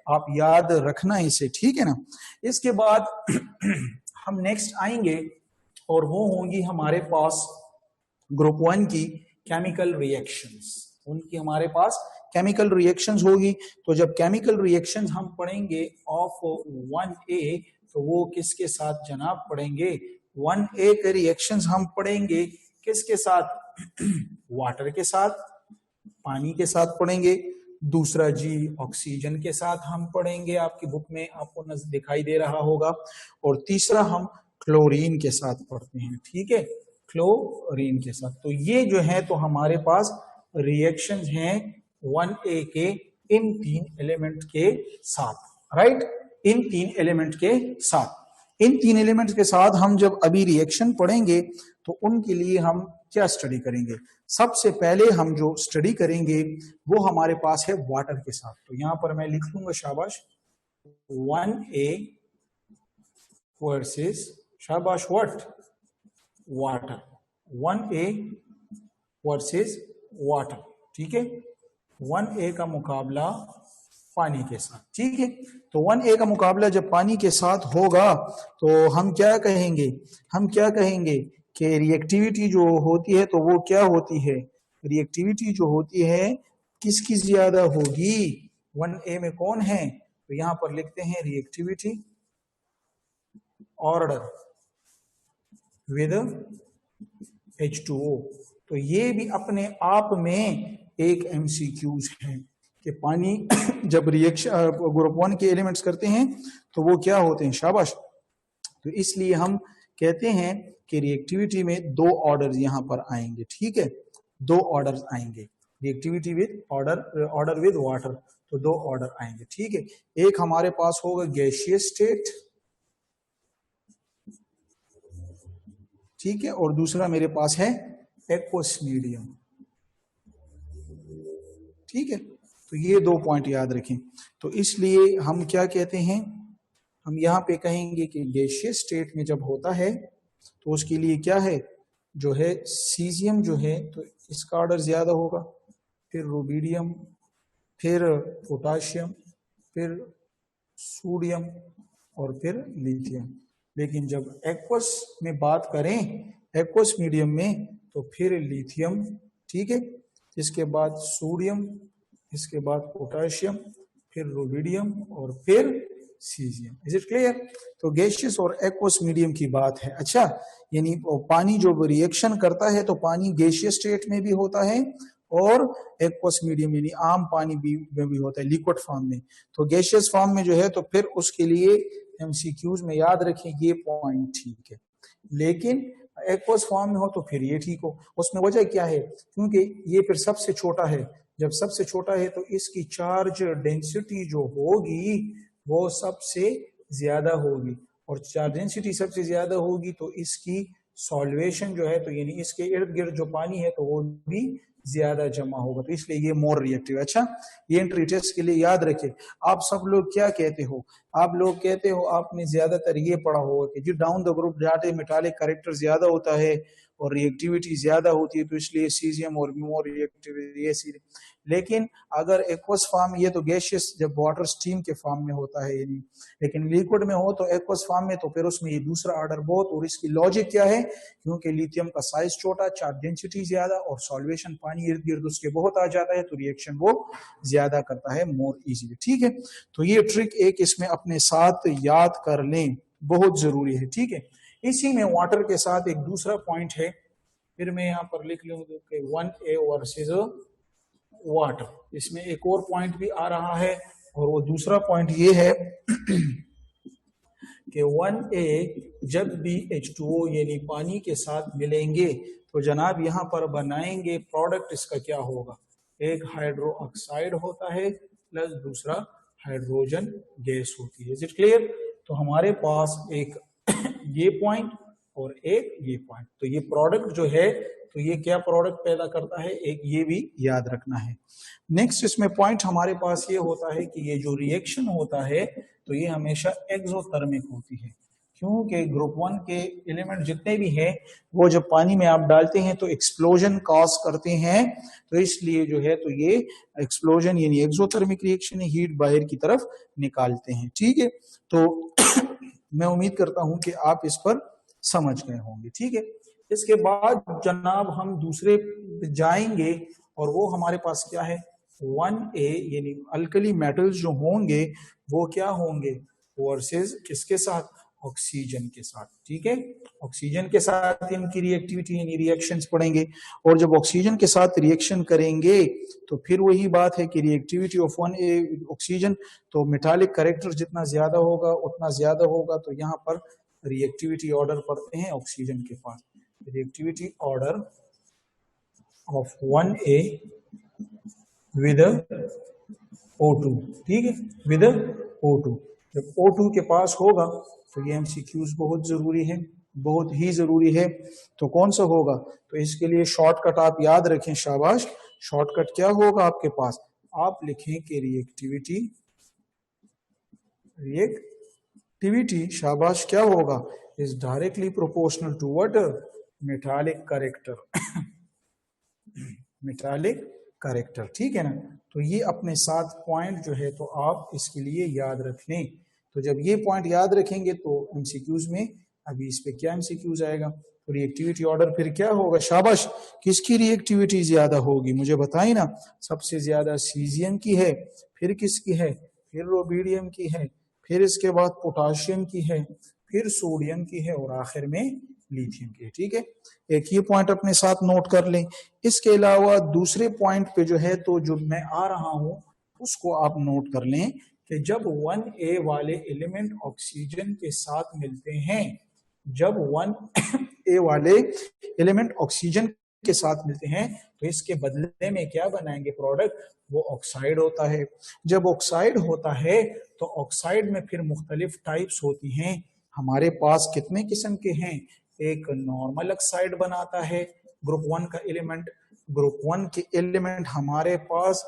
आप याद रखना इसे, ठीक है ना। इसके बाद हम नेक्स्ट आएंगे और वो होंगी हमारे पास ग्रुप 1 की केमिकल रिएक्शंस, उनकी हमारे पास केमिकल रिएक्शंस होगी। तो जब केमिकल रिएक्शंस हम पढ़ेंगे ऑफ 1A, तो वो किसके साथ जनाब पढ़ेंगे, 1A के रिएक्शंस हम पढ़ेंगे किसके साथ, वाटर के साथ, पानी के साथ पढ़ेंगे। दूसरा जी ऑक्सीजन के साथ हम पढ़ेंगे, आपकी बुक में आपको दिखाई दे रहा होगा। और तीसरा हम क्लोरीन के साथ पढ़ते हैं, ठीक है, क्लोरीन के साथ। तो ये जो है तो हमारे पास रिएक्शंस हैं 1A के इन 3 एलिमेंट के साथ, राइट, इन 3 एलिमेंट के साथ। इन 3 एलिमेंट्स के साथ हम जब अभी रिएक्शन पढ़ेंगे तो उनके लिए हम क्या स्टडी करेंगे, सबसे पहले हम जो स्टडी करेंगे वो हमारे पास है वाटर के साथ। तो यहां पर मैं लिख लूंगा, शाबाश, 1A वर्सेस, शाबाश, what, water, 1A versus water, ठीक है, 1A का मुकाबला पानी के साथ, ठीक है। तो 1A का मुकाबला जब पानी के साथ होगा तो हम क्या कहेंगे, हम क्या कहेंगे कि रिएक्टिविटी जो होती है तो वो क्या होती है, रिएक्टिविटी जो होती है किसकी ज्यादा होगी, 1A में कौन है, तो यहां पर लिखते हैं रिएक्टिविटी ऑर्डर विद H2O। तो ये भी अपने आप में एक MCQs है कि पानी जब रिएक्शन ग्रुप 1 के एलिमेंट्स करते हैं तो वो क्या होते हैं, शाबाश। तो इसलिए हम कहते हैं कि रिएक्टिविटी में 2 ऑर्डर यहां पर आएंगे, ठीक है, 2 ऑर्डर आएंगे, reactivity with order with water, तो 2 ऑर्डर आएंगे, ठीक है। एक हमारे पास होगा गैसियस स्टेट, ठीक है, और दूसरा मेरे पास है एक्वस मीडियम, ठीक है। तो ये 2 पॉइंट याद रखें। तो इसलिए हम क्या कहते हैं, हम यहाँ पे कहेंगे कि गैसियस स्टेट में जब होता है तो उसके लिए क्या है, जो है सीजियम जो है तो इसका ऑर्डर ज्यादा होगा, फिर रुबिडियम, फिर पोटाशियम, फिर सोडियम और फिर लिथियम। लेकिन जब एक्वस में बात करें, एक्वस मीडियम में, तो फिर लिथियम, ठीक है, इसके बाद सोडियम, इसके बाद पोटाशियम, फिर रुबिडियम और फिर सीजियम। Is it clear? तो गैसियस और एक्वस मीडियम की बात है। अच्छा, यानी पानी जो रिएक्शन करता है तो पानी गैसियस स्टेट में भी होता है और एक्वस मीडियम यानी आम पानी में भी होता है, लिक्विड फॉर्म में। तो गैसियस फॉर्म में जो है तो फिर उसके लिए MCQs में याद रखें ये पॉइंट, ठीक है। लेकिन एक्वस फॉर्म में हो तो फिर ये ठीक हो। उसमें वजह क्या है, क्योंकि ये फिर सबसे छोटा है, जब सबसे छोटा है तो इसकी चार्ज डेंसिटी जो होगी वो सबसे ज्यादा होगी, और चार्ज डेंसिटी सबसे ज्यादा होगी तो इसकी सॉल्वेशन जो है, तो यानी इसके इर्द गिर्द जो पानी है तो वो भी ज्यादा जमा होगा, तो इसलिए ये मोर रिएक्टिव। अच्छा, ये एंट्री टेस्ट के लिए याद रखें। आप सब लोग क्या कहते हो, आप लोग कहते हो, आपने ज्यादातर ये पढ़ा होगा कि जो डाउन द ग्रुप जाते मेटालिक कैरेक्टर ज्यादा होता है और रिएक्टिविटी ज्यादा होती है, तो इसलिए सीजियम और मोर रिएक्टिविटी ये। लेकिन अगर एक्वस फॉर्म, ये तो गैसियस जब वाटर स्टीम के फॉर्म में होता है यानी, लेकिन लिक्विड में हो तो एक्वस फॉर्म में, तो फिर उसमें ये दूसरा ऑर्डर बहुत। और इसकी लॉजिक क्या है, क्योंकि लिथियम का साइज छोटा, चार्ज डेंसिटी ज्यादा और सॉल्वेशन पानी इर्द गिर्द उसके बहुत आ जाता है, तो रिएक्शन वो ज्यादा करता है मोर इजीली, ठीक है। तो ये ट्रिक एक इसमें अपने साथ याद कर लें, बहुत जरूरी है, ठीक है। इसी में वाटर के साथ एक दूसरा पॉइंट है, फिर मैं यहाँ पर लिख लूंगा कि 1A वर्सेस वाटर। इसमें एक और पॉइंट भी आ रहा है, और वो दूसरा पॉइंट ये है कि 1A जब भी H2O यानी पानी के साथ मिलेंगे तो जनाब यहाँ पर बनाएंगे प्रोडक्ट, इसका क्या होगा, एक हाइड्रो ऑक्साइड होता है प्लस दूसरा हाइड्रोजन गैस होती है। Is it clear? तो हमारे पास एक ये पॉइंट और एक ये पॉइंट, तो ये प्रोडक्ट जो है तो ये क्या प्रोडक्ट पैदा करता है, एक ये भी याद रखना है। नेक्स्ट इसमें पॉइंट हमारे पास ये होता है कि ये जो रिएक्शन होता है तो ये हमेशा एक्सोथर्मिक होती है, क्योंकि ग्रुप 1 के एलिमेंट जितने भी हैं वो जब पानी में आप डालते हैं तो एक्सप्लोजन कॉज करते हैं, तो इसलिए जो है तो ये एक्सप्लोजन यानी एक्सोथर्मिक रिएक्शन है, हीट बाहर की तरफ निकालते हैं, ठीक है। तो मैं उम्मीद करता हूं कि आप इस पर समझ गए होंगे, ठीक है। इसके बाद जनाब हम दूसरे जाएंगे, और वो हमारे पास क्या है, 1A यानी अल्कली मेटल्स जो होंगे वो क्या होंगे, वर्सेस किसके साथ, ऑक्सीजन के साथ, ठीक है। ऑक्सीजन के साथ इनकी रिएक्टिविटी यानी रिएक्शंस पढ़ेंगे, और जब ऑक्सीजन के साथ रिएक्शन करेंगे तो फिर वही बात है कि रिएक्टिविटी ऑफ 1A ऑक्सीजन, तो मेटालिक कैरेक्टर जितना ज्यादा होगा उतना ज्यादा होगा, तो यहाँ पर रिएक्टिविटी ऑर्डर पढ़ते हैं ऑक्सीजन के पास, reactivity order of 1A with O2, ठीक है, विद O2। जब O2 के पास होगा तो ये MCQs बहुत जरूरी है, बहुत ही जरूरी है। तो कौन सा होगा, तो इसके लिए शॉर्टकट आप याद रखें, शाबाश। शॉर्टकट क्या होगा आपके पास, आप लिखें कि रिएक्टिविटी शाबाश क्या होगा, is directly proportional to what, metallic character metallic character, ठीक है ना। तो ये अपने साथ पॉइंट जो है तो आप इसके लिए याद रख लें। तो जब ये पॉइंट याद रखेंगे तो MCQs में, अभी इस पे क्या MCQs आएगा, तो रिएक्टिविटी ऑर्डर फिर क्या होगा शाबाश, किसकी रिएक्टिविटी ज्यादा होगी मुझे बताइए ना। सबसे ज्यादा सीजियम की है, फिर किसकी है, फिर रोबीडियम की है, फिर इसके बाद पोटाशियम की है, फिर सोडियम की है और आखिर में लिथियम की है। ठीक है, एक ये पॉइंट अपने साथ नोट कर लें। इसके अलावा दूसरे पॉइंट पे जो है तो जो मैं आ रहा हूं उसको आप नोट कर लें कि जब 1A वाले एलिमेंट ऑक्सीजन के साथ मिलते हैं, जब 1A वाले एलिमेंट ऑक्सीजन के साथ मिलते हैं तो इसके बदले में क्या बनाएंगे प्रोडक्ट, वो ऑक्साइड होता है। जब ऑक्साइड होता है तो ऑक्साइड में फिर मुख्तलिफ टाइप्स होती हैं। हमारे पास कितने किस्म के हैं, एक नॉर्मल ऑक्साइड बनाता है ग्रुप 1 का एलिमेंट, ग्रुप 1 के एलिमेंट हमारे पास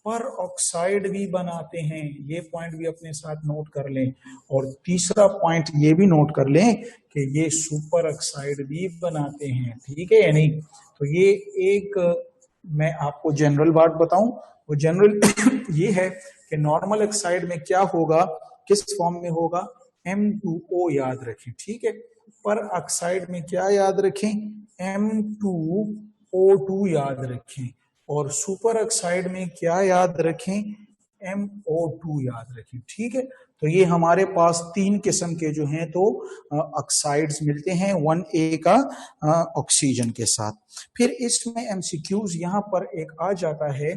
पर ऑक्साइड भी बनाते हैं, ये पॉइंट भी अपने साथ नोट कर लें। और तीसरा पॉइंट ये भी नोट कर लें कि ये सुपर ऑक्साइड भी बनाते हैं। ठीक है या नहीं, तो ये एक मैं आपको जनरल बात बताऊं, वो जनरल ये है कि नॉर्मल ऑक्साइड में क्या होगा, किस फॉर्म में होगा, M2O याद रखें। ठीक है, पर ऑक्साइड में क्या याद रखें, M2O2 याद रखें, और सुपर ऑक्साइड में क्या याद रखें, MO2 याद रखें। ठीक है, तो ये हमारे पास तीन किस्म के जो हैं तो ऑक्साइड्स मिलते हैं 1A का ऑक्सीजन के साथ। फिर इसमें एमसीक्यूज यहाँ पर एक आ जाता है,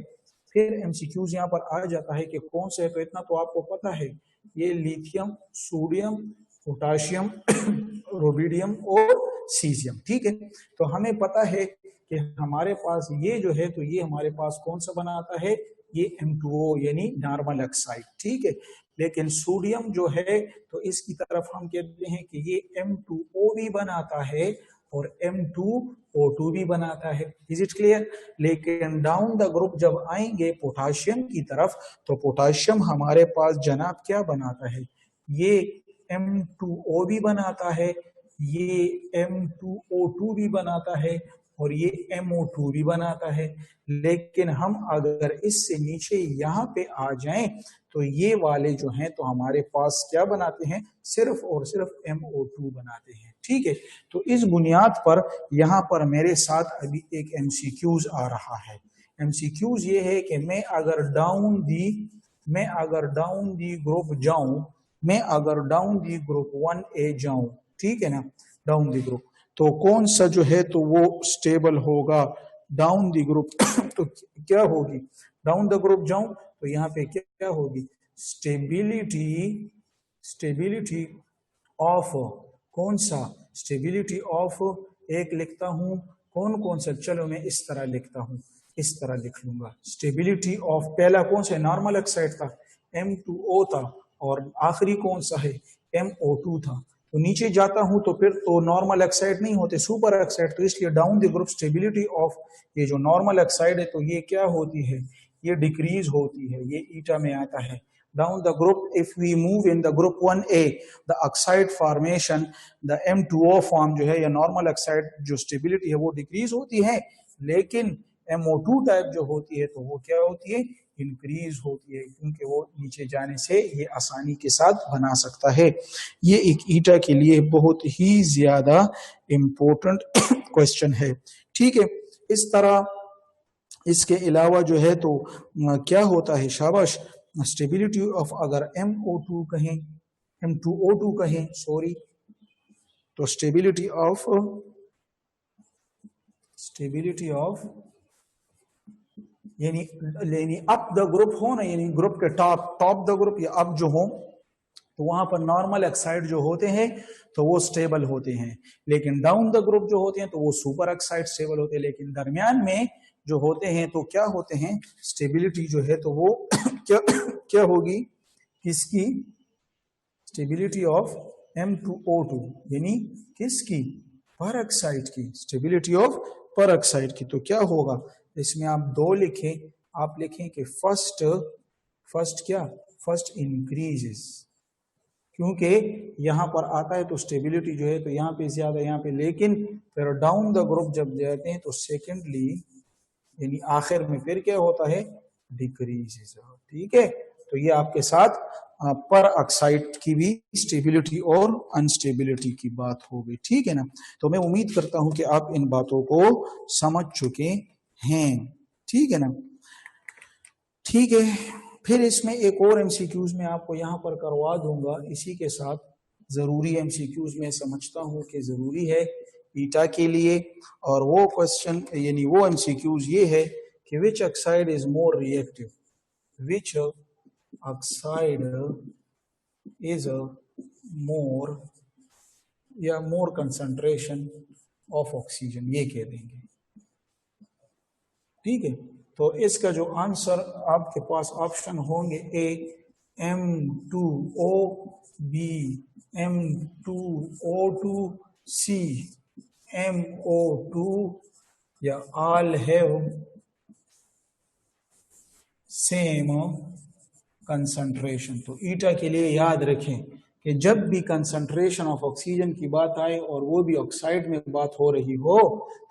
फिर एमसीक्यूज यहाँ पर आ जाता है कि कौन से है, तो इतना तो आपको पता है, ये लिथियम, सोडियम, पोटाशियम, रोबिडियम और सीजियम। ठीक है, तो हमें पता है कि हमारे पास ये जो है तो ये हमारे पास कौन सा बनाता है, ये M2O यानी नॉर्मल ऑक्साइड। ठीक है, लेकिन सोडियम जो है तो इसकी तरफ हम कहते हैं कि ये M2O भी बनाता है और M2O2 भी बनाता है। Is it clear. लेकिन डाउन द ग्रुप जब आएंगे पोटाशियम की तरफ तो पोटाशियम हमारे पास जनाब क्या बनाता है, ये M2O भी बनाता है, ये M2O2 भी बनाता है और ये MO2 भी बनाता है। लेकिन हम अगर इससे नीचे यहाँ पे आ जाएं तो ये वाले जो हैं तो हमारे पास क्या बनाते हैं, सिर्फ और सिर्फ MO2 बनाते हैं। ठीक है, तो इस बुनियाद पर यहाँ पर मेरे साथ अभी एक MCQs आ रहा है। MCQs ये है कि मैं अगर डाउन दी ग्रुप जाऊं, मैं अगर डाउन दी ग्रुप 1A जाऊं, ठीक है ना, डाउन दी ग्रुप, तो कौन सा जो है तो वो स्टेबल होगा डाउन दी ग्रुप तो क्या होगी, डाउन द ग्रुप जाऊं तो यहाँ पे क्या होगी, स्टेबिलिटी ऑफ कौन सा, स्टेबिलिटी ऑफ एक लिखता हूं, कौन सा, चलो मैं इस तरह लिखता हूं, इस तरह लिख लूंगा, स्टेबिलिटी ऑफ पहला कौन सा है, नॉर्मल ऑक्साइड था, M2O था, और आखिरी कौन सा है, MO2 था। तो नीचे जाता हूं तो फिर तो नॉर्मल ऑक्साइड नहीं होते, सुपर ऑक्साइड, तो इसलिए down the group stability of ये जो नॉर्मल ऑक्साइड है तो ये क्या होती है, ये डिक्रीज होती है, ये ईटा में आता है। Down the group, if we move in the group 1A, the oxide formation, the M2O form जो है या नॉर्मल ऑक्साइड जो स्टेबिलिटी है वो डिक्रीज होती है, लेकिन MO2 टाइप जो होती है तो वो क्या होती है, इंक्रीज होती है, क्योंकि वो नीचे जाने से ये आसानी के साथ बना सकता है। ये एक ईटा के लिए बहुत ही ज्यादा इंपॉर्टेंट क्वेश्चन है। ठीक है, इस तरह इसके अलावा जो है तो क्या होता है, शाबाश, स्टेबिलिटी ऑफ अगर MO2 कहें, M2O2 कहें सॉरी, तो स्टेबिलिटी ऑफ यानी अप द ग्रुप हो ना, यानी ग्रुप के टॉप द ग्रुप या अप जो हो तो वहां पर नॉर्मल ऑक्साइड जो होते हैं तो वो स्टेबल होते हैं, लेकिन डाउन द ग्रुप जो होते हैं तो वो सुपर ऑक्साइड स्टेबल होते हैं, लेकिन दरमियान में जो होते हैं तो क्या होते हैं, स्टेबिलिटी जो है तो वो क्या होगी, किसकी, स्टेबिलिटी ऑफ M2O2 यानी किसकी, पर ऑक्साइड की, स्टेबिलिटी ऑफ पर ऑक्साइड की। तो क्या होगा, इसमें आप दो लिखें, आप लिखें कि फर्स्ट इंक्रीजेस, क्योंकि यहां पर आता है तो स्टेबिलिटी जो है तो यहाँ पे ज्यादा, यहाँ पे, लेकिन फिर डाउन द ग्रुप जब जाते हैं तो सेकेंडली यानी आखिर में फिर क्या होता है, डिक्रीजेस। ठीक है, तो ये आपके साथ पर ऑक्साइड की भी स्टेबिलिटी और अनस्टेबिलिटी की बात हो गई, ठीक है ना। तो मैं उम्मीद करता हूं कि आप इन बातों को समझ चुके हैं, ठीक है ना। ठीक है, फिर इसमें एक और एमसीक्यूज मैं आपको यहां पर करवा दूंगा इसी के साथ। जरूरी एमसीक्यूज में समझता हूं कि जरूरी है ईटा के लिए, और वो क्वेश्चन यानी वो एमसीक्यूज ये है कि विच oxide is more reactive, which oxide is more या मोर कंसंट्रेशन ऑफ ऑक्सीजन, ये कह देंगे, ठीक है। तो इसका जो आंसर आपके पास ऑप्शन होंगे ए M2O, B M2O2, C MO2 या all have सेम कंसंट्रेशन। तो ईटा के लिए याद रखें कि जब भी कंसंट्रेशन ऑफ ऑक्सीजन की बात आए और वो भी ऑक्साइड में बात हो रही हो,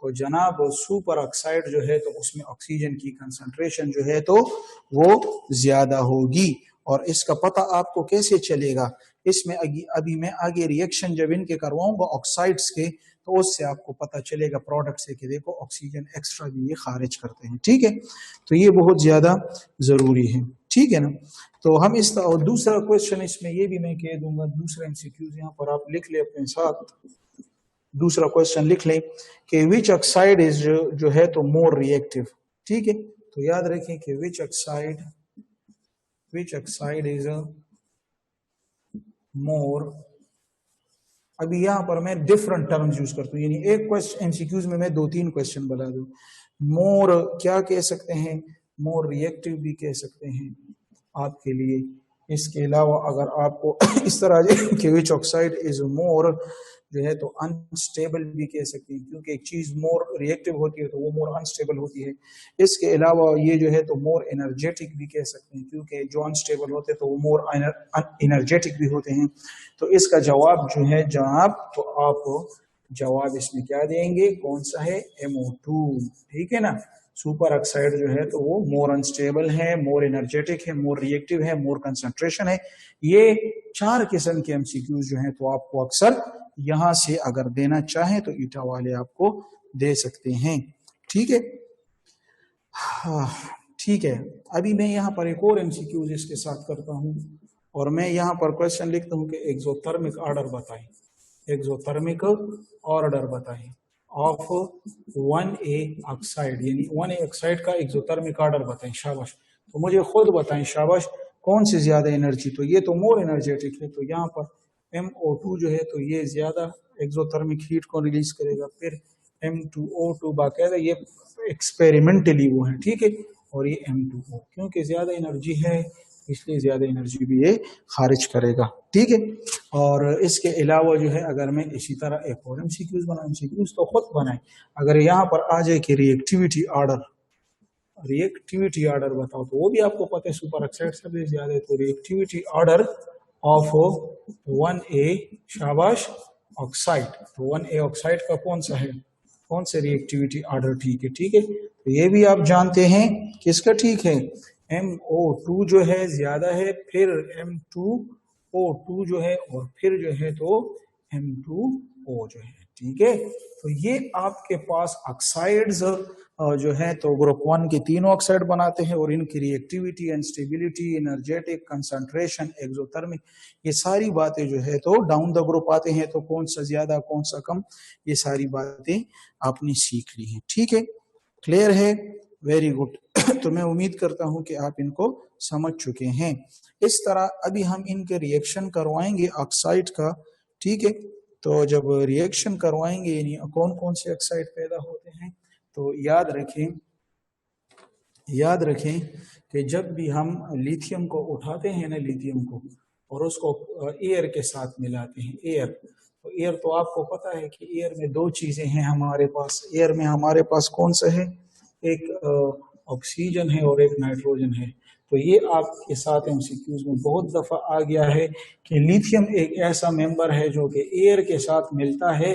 तो जनाब सुपर ऑक्साइड जो है तो उसमें ऑक्सीजन की कंसंट्रेशन जो है तो वो ज्यादा होगी। और इसका पता आपको कैसे चलेगा, इसमें अभी मैं आगे रिएक्शन जब इनके करवाऊंगा ऑक्साइड्स के, तो उससे आपको पता चलेगा प्रोडक्ट से कि देखो ऑक्सीजन एक्स्ट्रा भी ये खारिज करते हैं, ठीक है। तो ये बहुत ज्यादा जरूरी है, ठीक है ना। तो हम इस और दूसरा क्वेश्चन इसमें ये भी मैं कह दूंगा, दूसरा एमसीक्यूज यहाँ पर आप लिख ले अपने साथ, दूसरा क्वेश्चन लिख लें कि विच ऑक्साइड इज जो है तो मोर रिएक्टिव, ठीक है। तो याद रखें कि विच ऑक्साइड इज मोर, अभी यहां पर मैं डिफरेंट टर्म्स यूज करता हूं, यानी एक क्वेश्चन एमसीक्यूज में मैं 2-3 क्वेश्चन बता दूं। मोर क्या कह सकते हैं, मोर रिएक्टिव भी कह सकते हैं आपके लिए। इसके अलावा अगर आपको इस तरह कि विच ऑक्साइड इज मोर जो है तो अनस्टेबल भी कह सकते हैं, क्योंकि एक चीज मोर रिएक्टिव होती है तो वो मोर अनस्टेबल होती है। इसके अलावा ये जो है तो मोर एनर्जेटिक भी कह सकते हैं, क्योंकि जो अनस्टेबल होते हैं तो वो मोर एनर्जेटिक भी होते हैं। तो इसका जवाब जो है जनाब, तो आप जवाब इसमें क्या देंगे, कौन सा है, MO2, ठीक है ना। सुपर ऑक्साइड जो है तो वो मोर अनस्टेबल है, मोर एनर्जेटिक है, मोर रिएक्टिव है, मोर कंसंट्रेशन है। ये 4 किस्म के एमसीक्यूज जो है तो आपको अक्सर यहां से अगर देना चाहे तो ईटा वाले आपको दे सकते हैं, ठीक है। ठीक है, अभी मैं यहाँ पर एक और एमसीक्यूज इसके साथ करता हूं, और मैं यहाँ पर क्वेश्चन लिखता हूं कि एक्सोथर्मिक ऑर्डर बताएं, एक्सोथर्मिक ऑर्डर बताएं ऑफ 1A ऑक्साइड, यानी 1A ऑक्साइड का एक्सोथर्मिक ऑर्डर बताएं। शाबाश, तो मुझे खुद बताएं शाबाश कौन सी ज्यादा एनर्जी, तो ये तो मोर एनर्जेटिक है, तो यहाँ पर MO2 जो है तो ये ज्यादा एक्सोथर्मिक हीट को रिलीज करेगा। फिर M2O2 बाकायदा ये एक्सपेरिमेंटली वो है, ठीक है। और ये M2O क्योंकि ज्यादा एनर्जी है इसलिए ज्यादा एनर्जी भी ये खारिज करेगा, ठीक है। और इसके अलावा जो है अगर मैं इसी तरह एक और एमसीक्यूज बनाऊं, एमसीक्यूज तो खुद बनाए, अगर यहाँ पर आ जाए कि रिएक्टिविटी ऑर्डर बताओ, तो वो भी आपको पता है सुपर ऑक्साइड से ज्यादा है। तो रिएक्टिविटी ऑर्डर ऑफ 1A शाबाश ऑक्साइड, तो 1A ऑक्साइड का कौन सा है, कौन से रिएक्टिविटी ऑर्डर, ठीक है, ठीक है। तो ये भी आप जानते हैं किसका ठीक है, MO2 जो है ज्यादा है, फिर M2O2 जो है, और फिर जो है तो M2O जो है, ठीक है। तो ये आपके पास ऑक्साइड्स जो है तो ग्रुप 1 के तीनों ऑक्साइड बनाते हैं, और इनकी reactivity, unstability, energetic, concentration, exothermic, ये सारी बातें जो है तो डाउन द ग्रुप आते हैं। तो कौन सा ज्यादा कौन सा कम, ये सारी बातें आपने सीख ली हैं, ठीक है, क्लियर है, वेरी गुड। तो मैं उम्मीद करता हूं कि आप इनको समझ चुके हैं। इस तरह अभी हम इनके रिएक्शन करवाएंगे ऑक्साइड का, ठीक है। तो जब रिएक्शन करवाएंगे यानी कौन कौन से ऑक्साइड पैदा होते हैं, तो याद रखें कि जब भी हम लिथियम को उठाते हैं ना, लिथियम को, और उसको एयर के साथ मिलाते हैं, एयर, तो एयर तो आपको पता है कि एयर में 2 चीजें हैं हमारे पास। एयर में हमारे पास कौन सा है, एक ऑक्सीजन है और एक नाइट्रोजन है। तो ये आपके साथ एमसीक्यूज में बहुत दफा आ गया है कि लिथियम एक ऐसा मेंबर है जो कि एयर के साथ मिलता है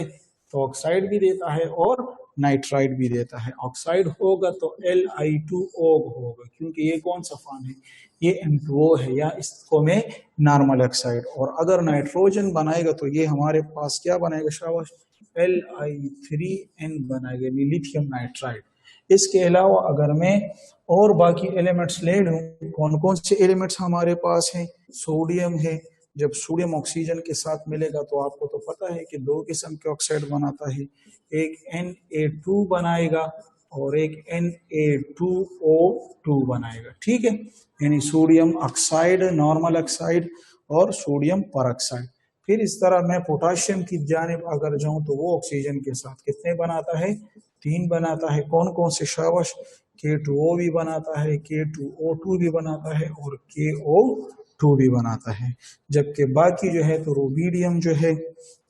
तो ऑक्साइड भी देता है और नाइट्राइड भी देता है। ऑक्साइड होगा तो Li2O होगा, क्योंकि ये कौन सा फॉर्म है, ये M2O है, या इसको में नॉर्मल ऑक्साइड। और अगर नाइट्रोजन बनाएगा तो ये हमारे पास क्या बनाएगा शाबाश, Li3N बनाएगा, लिथियम नाइट्राइड। इसके अलावा अगर मैं और बाकी एलिमेंट्स ले लूं, कौन कौन से एलिमेंट्स हमारे पास हैं, सोडियम है। जब सोडियम ऑक्सीजन के साथ मिलेगा तो आपको तो पता है कि दो किस्म के ऑक्साइड बनाता है, एक Na2 बनाएगा और एक Na2O2 बनाएगा, ठीक है, यानी सोडियम ऑक्साइड, नॉर्मल ऑक्साइड और सोडियम परऑक्साइड। फिर इस तरह मैं पोटाशियम की जानिब अगर जाऊं तो वो ऑक्सीजन के साथ कितने बनाता है, 3 बनाता है। कौन कौन से शाबाश, K2O भी बनाता है, K2O2 भी बनाता है और KO2 भी बनाता है। जबकि बाकी जो है तो रूबिडियम जो है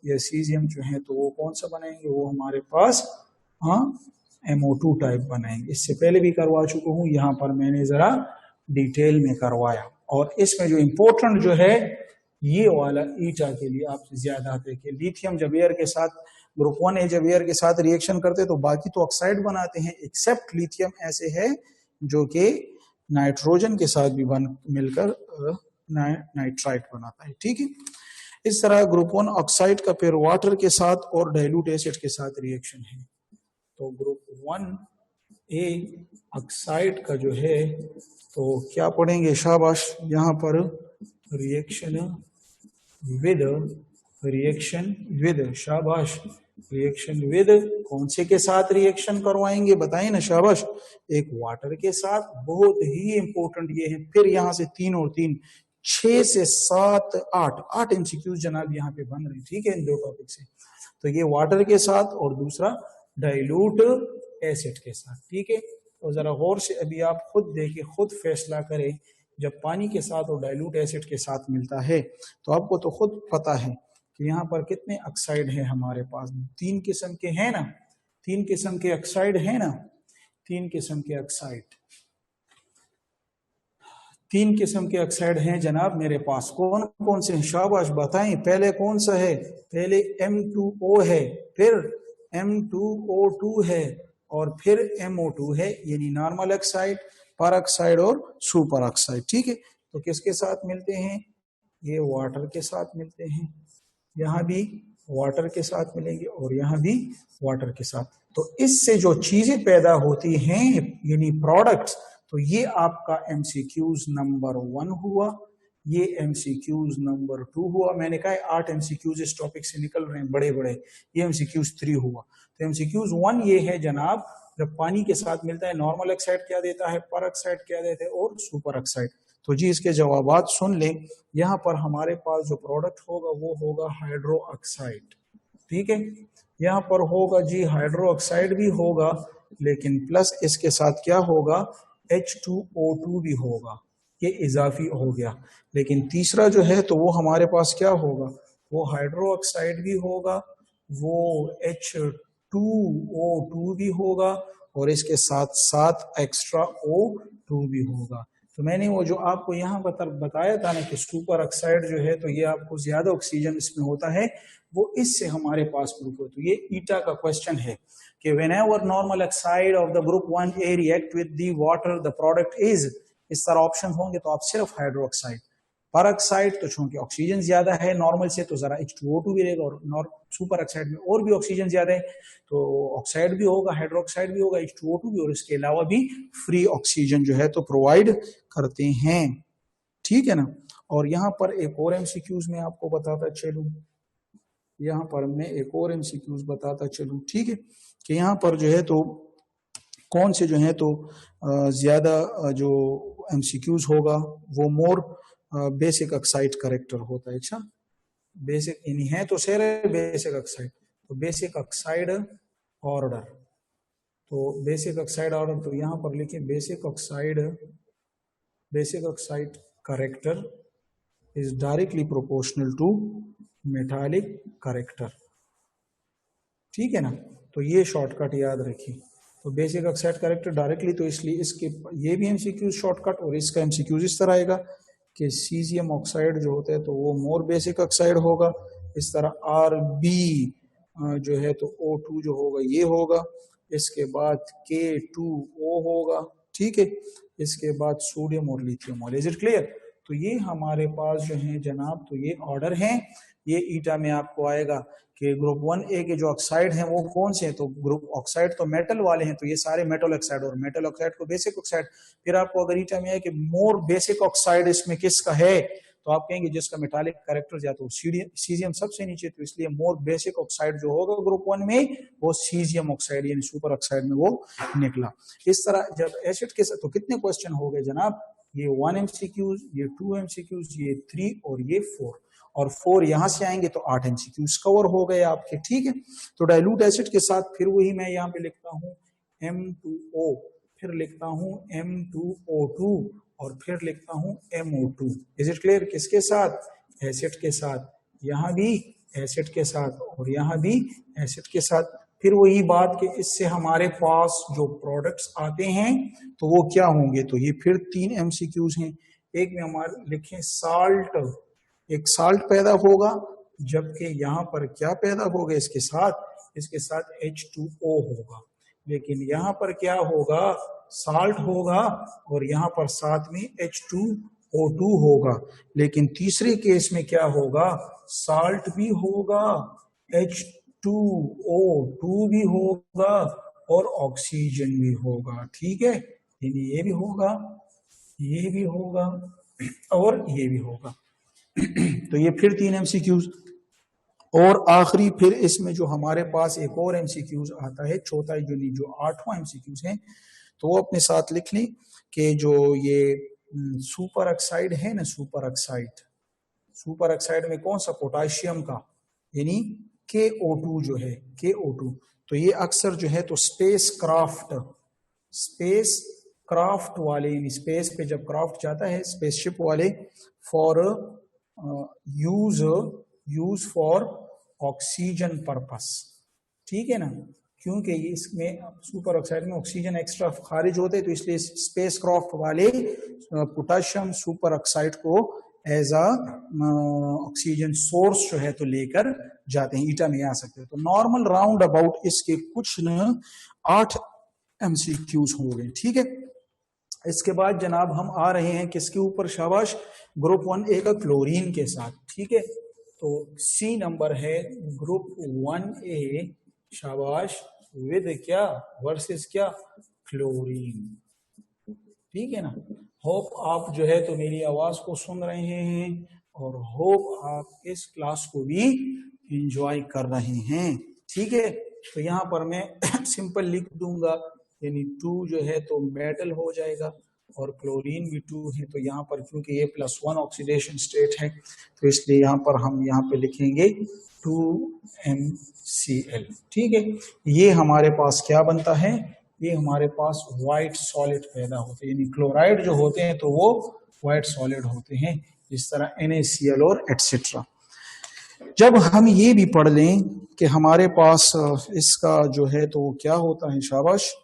या सीजियम जो है तो वो कौन सा बनाएंगे, वो हमारे पास MO2 टाइप बनाएंगे। इससे पहले भी करवा चुका हूँ, यहाँ पर मैंने जरा डिटेल में करवाया। और इसमें जो इम्पोर्टेंट जो है ये वाला ईटा के लिए आपसे ज्यादा आते हैं कि लिथियम जब एयर के साथ, ग्रुप 1A जब एयर के साथ रिएक्शन करते तो बाकी तो ऑक्साइड बनाते हैं, एक्सेप्ट लिथियम ऐसे है जो कि नाइट्रोजन के साथ भी मिलकर नाइट्राइट बनाता है, ठीक है। इस तरह ग्रुप 1 ऑक्साइड का फिर वाटर के साथ और डाइल्यूट एसिड के साथ रिएक्शन है। तो ग्रुप 1A ऑक्साइड का जो है तो क्या पढ़ेंगे शाबाश, यहाँ पर रिएक्शन विद शाबाश, रिएक्शन विद कौन से के साथ रिएक्शन करवाएंगे बताएं ना शाबाश, एक वाटर के साथ, बहुत ही इंपॉर्टेंट ये है। फिर यहाँ से 3 और 3 6 से 7 8 MCQ जनाब यहाँ पे बन रहे, ठीक है, इन दो टॉपिक से। तो ये वाटर के साथ और दूसरा डाइल्यूट एसिड के साथ, ठीक है। तो जरा गौर से अभी आप खुद देखें, खुद फैसला करें, जब पानी के साथ और डाइल्यूट एसिड के साथ मिलता है तो आपको तो खुद पता है कि यहाँ पर कितने ऑक्साइड है हमारे पास, 3 किस्म के हैं ना, 3 किस्म के ऑक्साइड है ना, 3 किस्म के ऑक्साइड, 3 किस्म के ऑक्साइड हैं जनाब मेरे पास। कौन कौन से शाबाश बताएं, पहले कौन सा है, पहले M2O है, फिर M2O2 है और फिर MO2 है, यानी नॉर्मल ऑक्साइड, पर ऑक्साइड और सुपर ऑक्साइड, ठीक है। तो किसके साथ मिलते हैं, ये वाटर के साथ मिलते हैं, यहाँ भी वाटर के साथ मिलेंगे और यहाँ भी वाटर के साथ। तो इससे जो चीजें पैदा होती हैं यानी प्रोडक्ट्स, तो ये आपका MCQs नंबर 1 हुआ, ये MCQs नंबर 2 हुआ। मैंने कहा 8 MCQs इस टॉपिक से निकल रहे हैं बड़े बड़े, ये MCQs 3 हुआ। तो MCQs 1 ये है जनाब, जब पानी के साथ मिलता है नॉर्मल ऑक्साइड क्या देता है, पर ऑक्साइड क्या देता है और सुपर ऑक्साइड। तो जी इसके जवाबात सुन लें। यहाँ पर हमारे पास जो प्रोडक्ट होगा वो होगा हाइड्रो ऑक्साइड, ठीक है। यहाँ पर होगा जी हाइड्रो ऑक्साइड भी होगा, लेकिन प्लस इसके साथ क्या होगा, H2O2 भी होगा, ये इजाफी हो गया। लेकिन तीसरा जो है तो वो हमारे पास क्या होगा, वो हाइड्रो ऑक्साइड भी होगा, वो H2O2 भी होगा और इसके साथ साथ एक्स्ट्रा O2 भी होगा। तो मैंने वो जो आपको यहाँ बताया था ना कि सुपर ऑक्साइड जो है तो ये आपको ज्यादा ऑक्सीजन इसमें होता है, वो इससे हमारे पास प्रूफ हो। तो ये ईटा का क्वेश्चन है कि whenever normal oxide of the group 1A react with the water the product is, इस तरह ऑप्शन होंगे तो आप सिर्फ हाइड्रो ऑक्साइड, पर ऑक्साइड तो चूंकि ऑक्सीजन ज्यादा है नॉर्मल से तो जरा H2O2 भी रहेगा, और सुपर ऑक्साइड में और भी ऑक्सीजन ज्यादा है तो ऑक्साइड भी होगा, हाइड्रोक्साइड भी होगा, H2O2 भी, और इसके अलावा भी फ्री ऑक्सीजन जो है तो प्रोवाइड करते हैं, ठीक है ना। और यहाँ पर एक और MCQs में आपको बताता चलूं, यहाँ पर मैं एक और MCQs बताता चलूं, ठीक है, कि यहाँ पर जो है तो कौन से जो है तो ज्यादा जो MCQs होगा वो मोर बेसिक ऑक्साइड करेक्टर होता है। अच्छा, बेसिक यानी है तो शेर है बेसिक ऑक्साइड, तो बेसिक ऑक्साइड ऑर्डर, तो बेसिक ऑक्साइड ऑर्डर, तो यहाँ पर लिखिए basic oxide character is directly proportional to metallic character, ठीक है ना। तो ये शॉर्टकट याद रखिए, तो बेसिक ऑक्साइड करेक्टर डायरेक्टली, तो इसलिए इसके ये भी MCQ शॉर्टकट और इसका MCQ इस तरह आएगा कि सीजियम ऑक्साइड जो होता है तो वो मोर बेसिक ऑक्साइड होगा, इस तरह RB जो है तो O2 जो होगा ये होगा, इसके बाद K2O होगा, ठीक है, इसके बाद सोडियम और लिथियम और, इज इट क्लियर? तो ये हमारे पास जो है जनाब, तो ये ऑर्डर है। ये ईटा में आपको आएगा कि ग्रुप 1A के जो ऑक्साइड हैं वो कौन से हैं, तो ग्रुप ऑक्साइड तो मेटल वाले हैं, तो ये सारे मेटल ऑक्साइड, और मेटल ऑक्साइड को बेसिक ऑक्साइड। फिर आपको अगर ईटा में है कि मोर बेसिक ऑक्साइड इसमें किसका है, तो आप कहेंगे जिसका मेटालिक कैरेक्टर या तो सीजियम सबसे नीचे, तो इसलिए मोर बेसिक ऑक्साइड जो होगा ग्रुप 1 में वो सीजियम ऑक्साइड यानी सुपर ऑक्साइड में वो निकला। इस तरह जब एसिड के साथ, तो कितने क्वेश्चन हो गए जनाब, ये 1 MCQs, ये 2 MCQs, ये 3 और ये 4, और 4 यहां से आएंगे तो 8 MCQs कवर हो गए आपके, ठीक है। तो डाइल्यूट एसिड के साथ फिर वही मैं यहाँ पे लिखता हूँ M2O, फिर लिखता हूँ M2O2 और फिर लिखता हूँ MO2। Is it clear? किसके साथ? एसिड के साथ, यहाँ भी एसिड के साथ और यहाँ भी एसिड के साथ। फिर वही बात कि इससे हमारे पास जो प्रोडक्ट्स आते हैं तो वो क्या होंगे, तो ये फिर 3 MCQs हैं। एक में हमारे लिखें साल्ट, एक साल्ट पैदा होगा, जबकि यहाँ पर क्या पैदा होगा, इसके साथ H2O होगा, लेकिन यहाँ पर क्या होगा, साल्ट होगा और यहाँ पर साथ में H2O2 होगा। लेकिन तीसरे केस में क्या होगा, साल्ट भी होगा, H2O2 भी होगा और ऑक्सीजन भी होगा, ठीक है। यानी ये भी होगा, ये भी होगा और ये भी होगा। तो ये फिर 3 MCQs। और आखिरी फिर इसमें जो हमारे पास एक और MCQs आता है, चौथा जो 8वां MCQs है, तो वो अपने साथ लिख लें कि जो ये सुपर ऑक्साइड है ना, सुपर ऑक्साइड में कौन सा, पोटाशियम का, यानी KO2 जो है, KO2, तो ये अक्सर जो है तो स्पेस क्राफ्ट वाले, यानी स्पेस पे जब क्राफ्ट जाता है स्पेसशिप वाले, for use for oxygen purpose, ठीक है ना, क्योंकि इसमें सुपर ऑक्साइड में ऑक्सीजन एक्स्ट्रा खारिज होते हैं, तो इसलिए स्पेस क्राफ्ट वाले पोटाशियम सुपर ऑक्साइड को एज अ ऑक्सीजन सोर्स जो है तो लेकर जाते हैं, ईटा में आ सकते हैं। तो नॉर्मल राउंड अबाउट इसके कुछ न 8 MCQs हो गए, ठीक है। इसके बाद जनाब हम आ रहे हैं किसके ऊपर, शाबाश, ग्रुप 1A का क्लोरीन के साथ, ठीक है। तो C नंबर है ग्रुप 1A, शाबाश, विद क्या, वर्सेस क्या, क्लोरीन, ठीक है ना। होप आप जो है तो मेरी आवाज को सुन रहे हैं और होप आप इस क्लास को भी एंजॉय कर रहे हैं, ठीक है। तो यहाँ पर मैं सिंपल लिख दूंगा, यानी 2 जो है तो मेटल हो जाएगा और क्लोरीन भी 2 है, तो यहाँ पर क्योंकि ये +1 ऑक्सीडेशन स्टेट है तो इसलिए यहाँ पर हम यहाँ पे लिखेंगे 2MCl, ठीक है। ये हमारे पास क्या बनता है, ये हमारे पास व्हाइट सॉलिड पैदा होते हैं, यानी क्लोराइड जो होते हैं तो वो व्हाइट सॉलिड होते हैं, इस तरह NaCl और एटसेट्रा। जब हम ये भी पढ़ लें कि हमारे पास इसका जो है तो क्या होता है, शाबाश,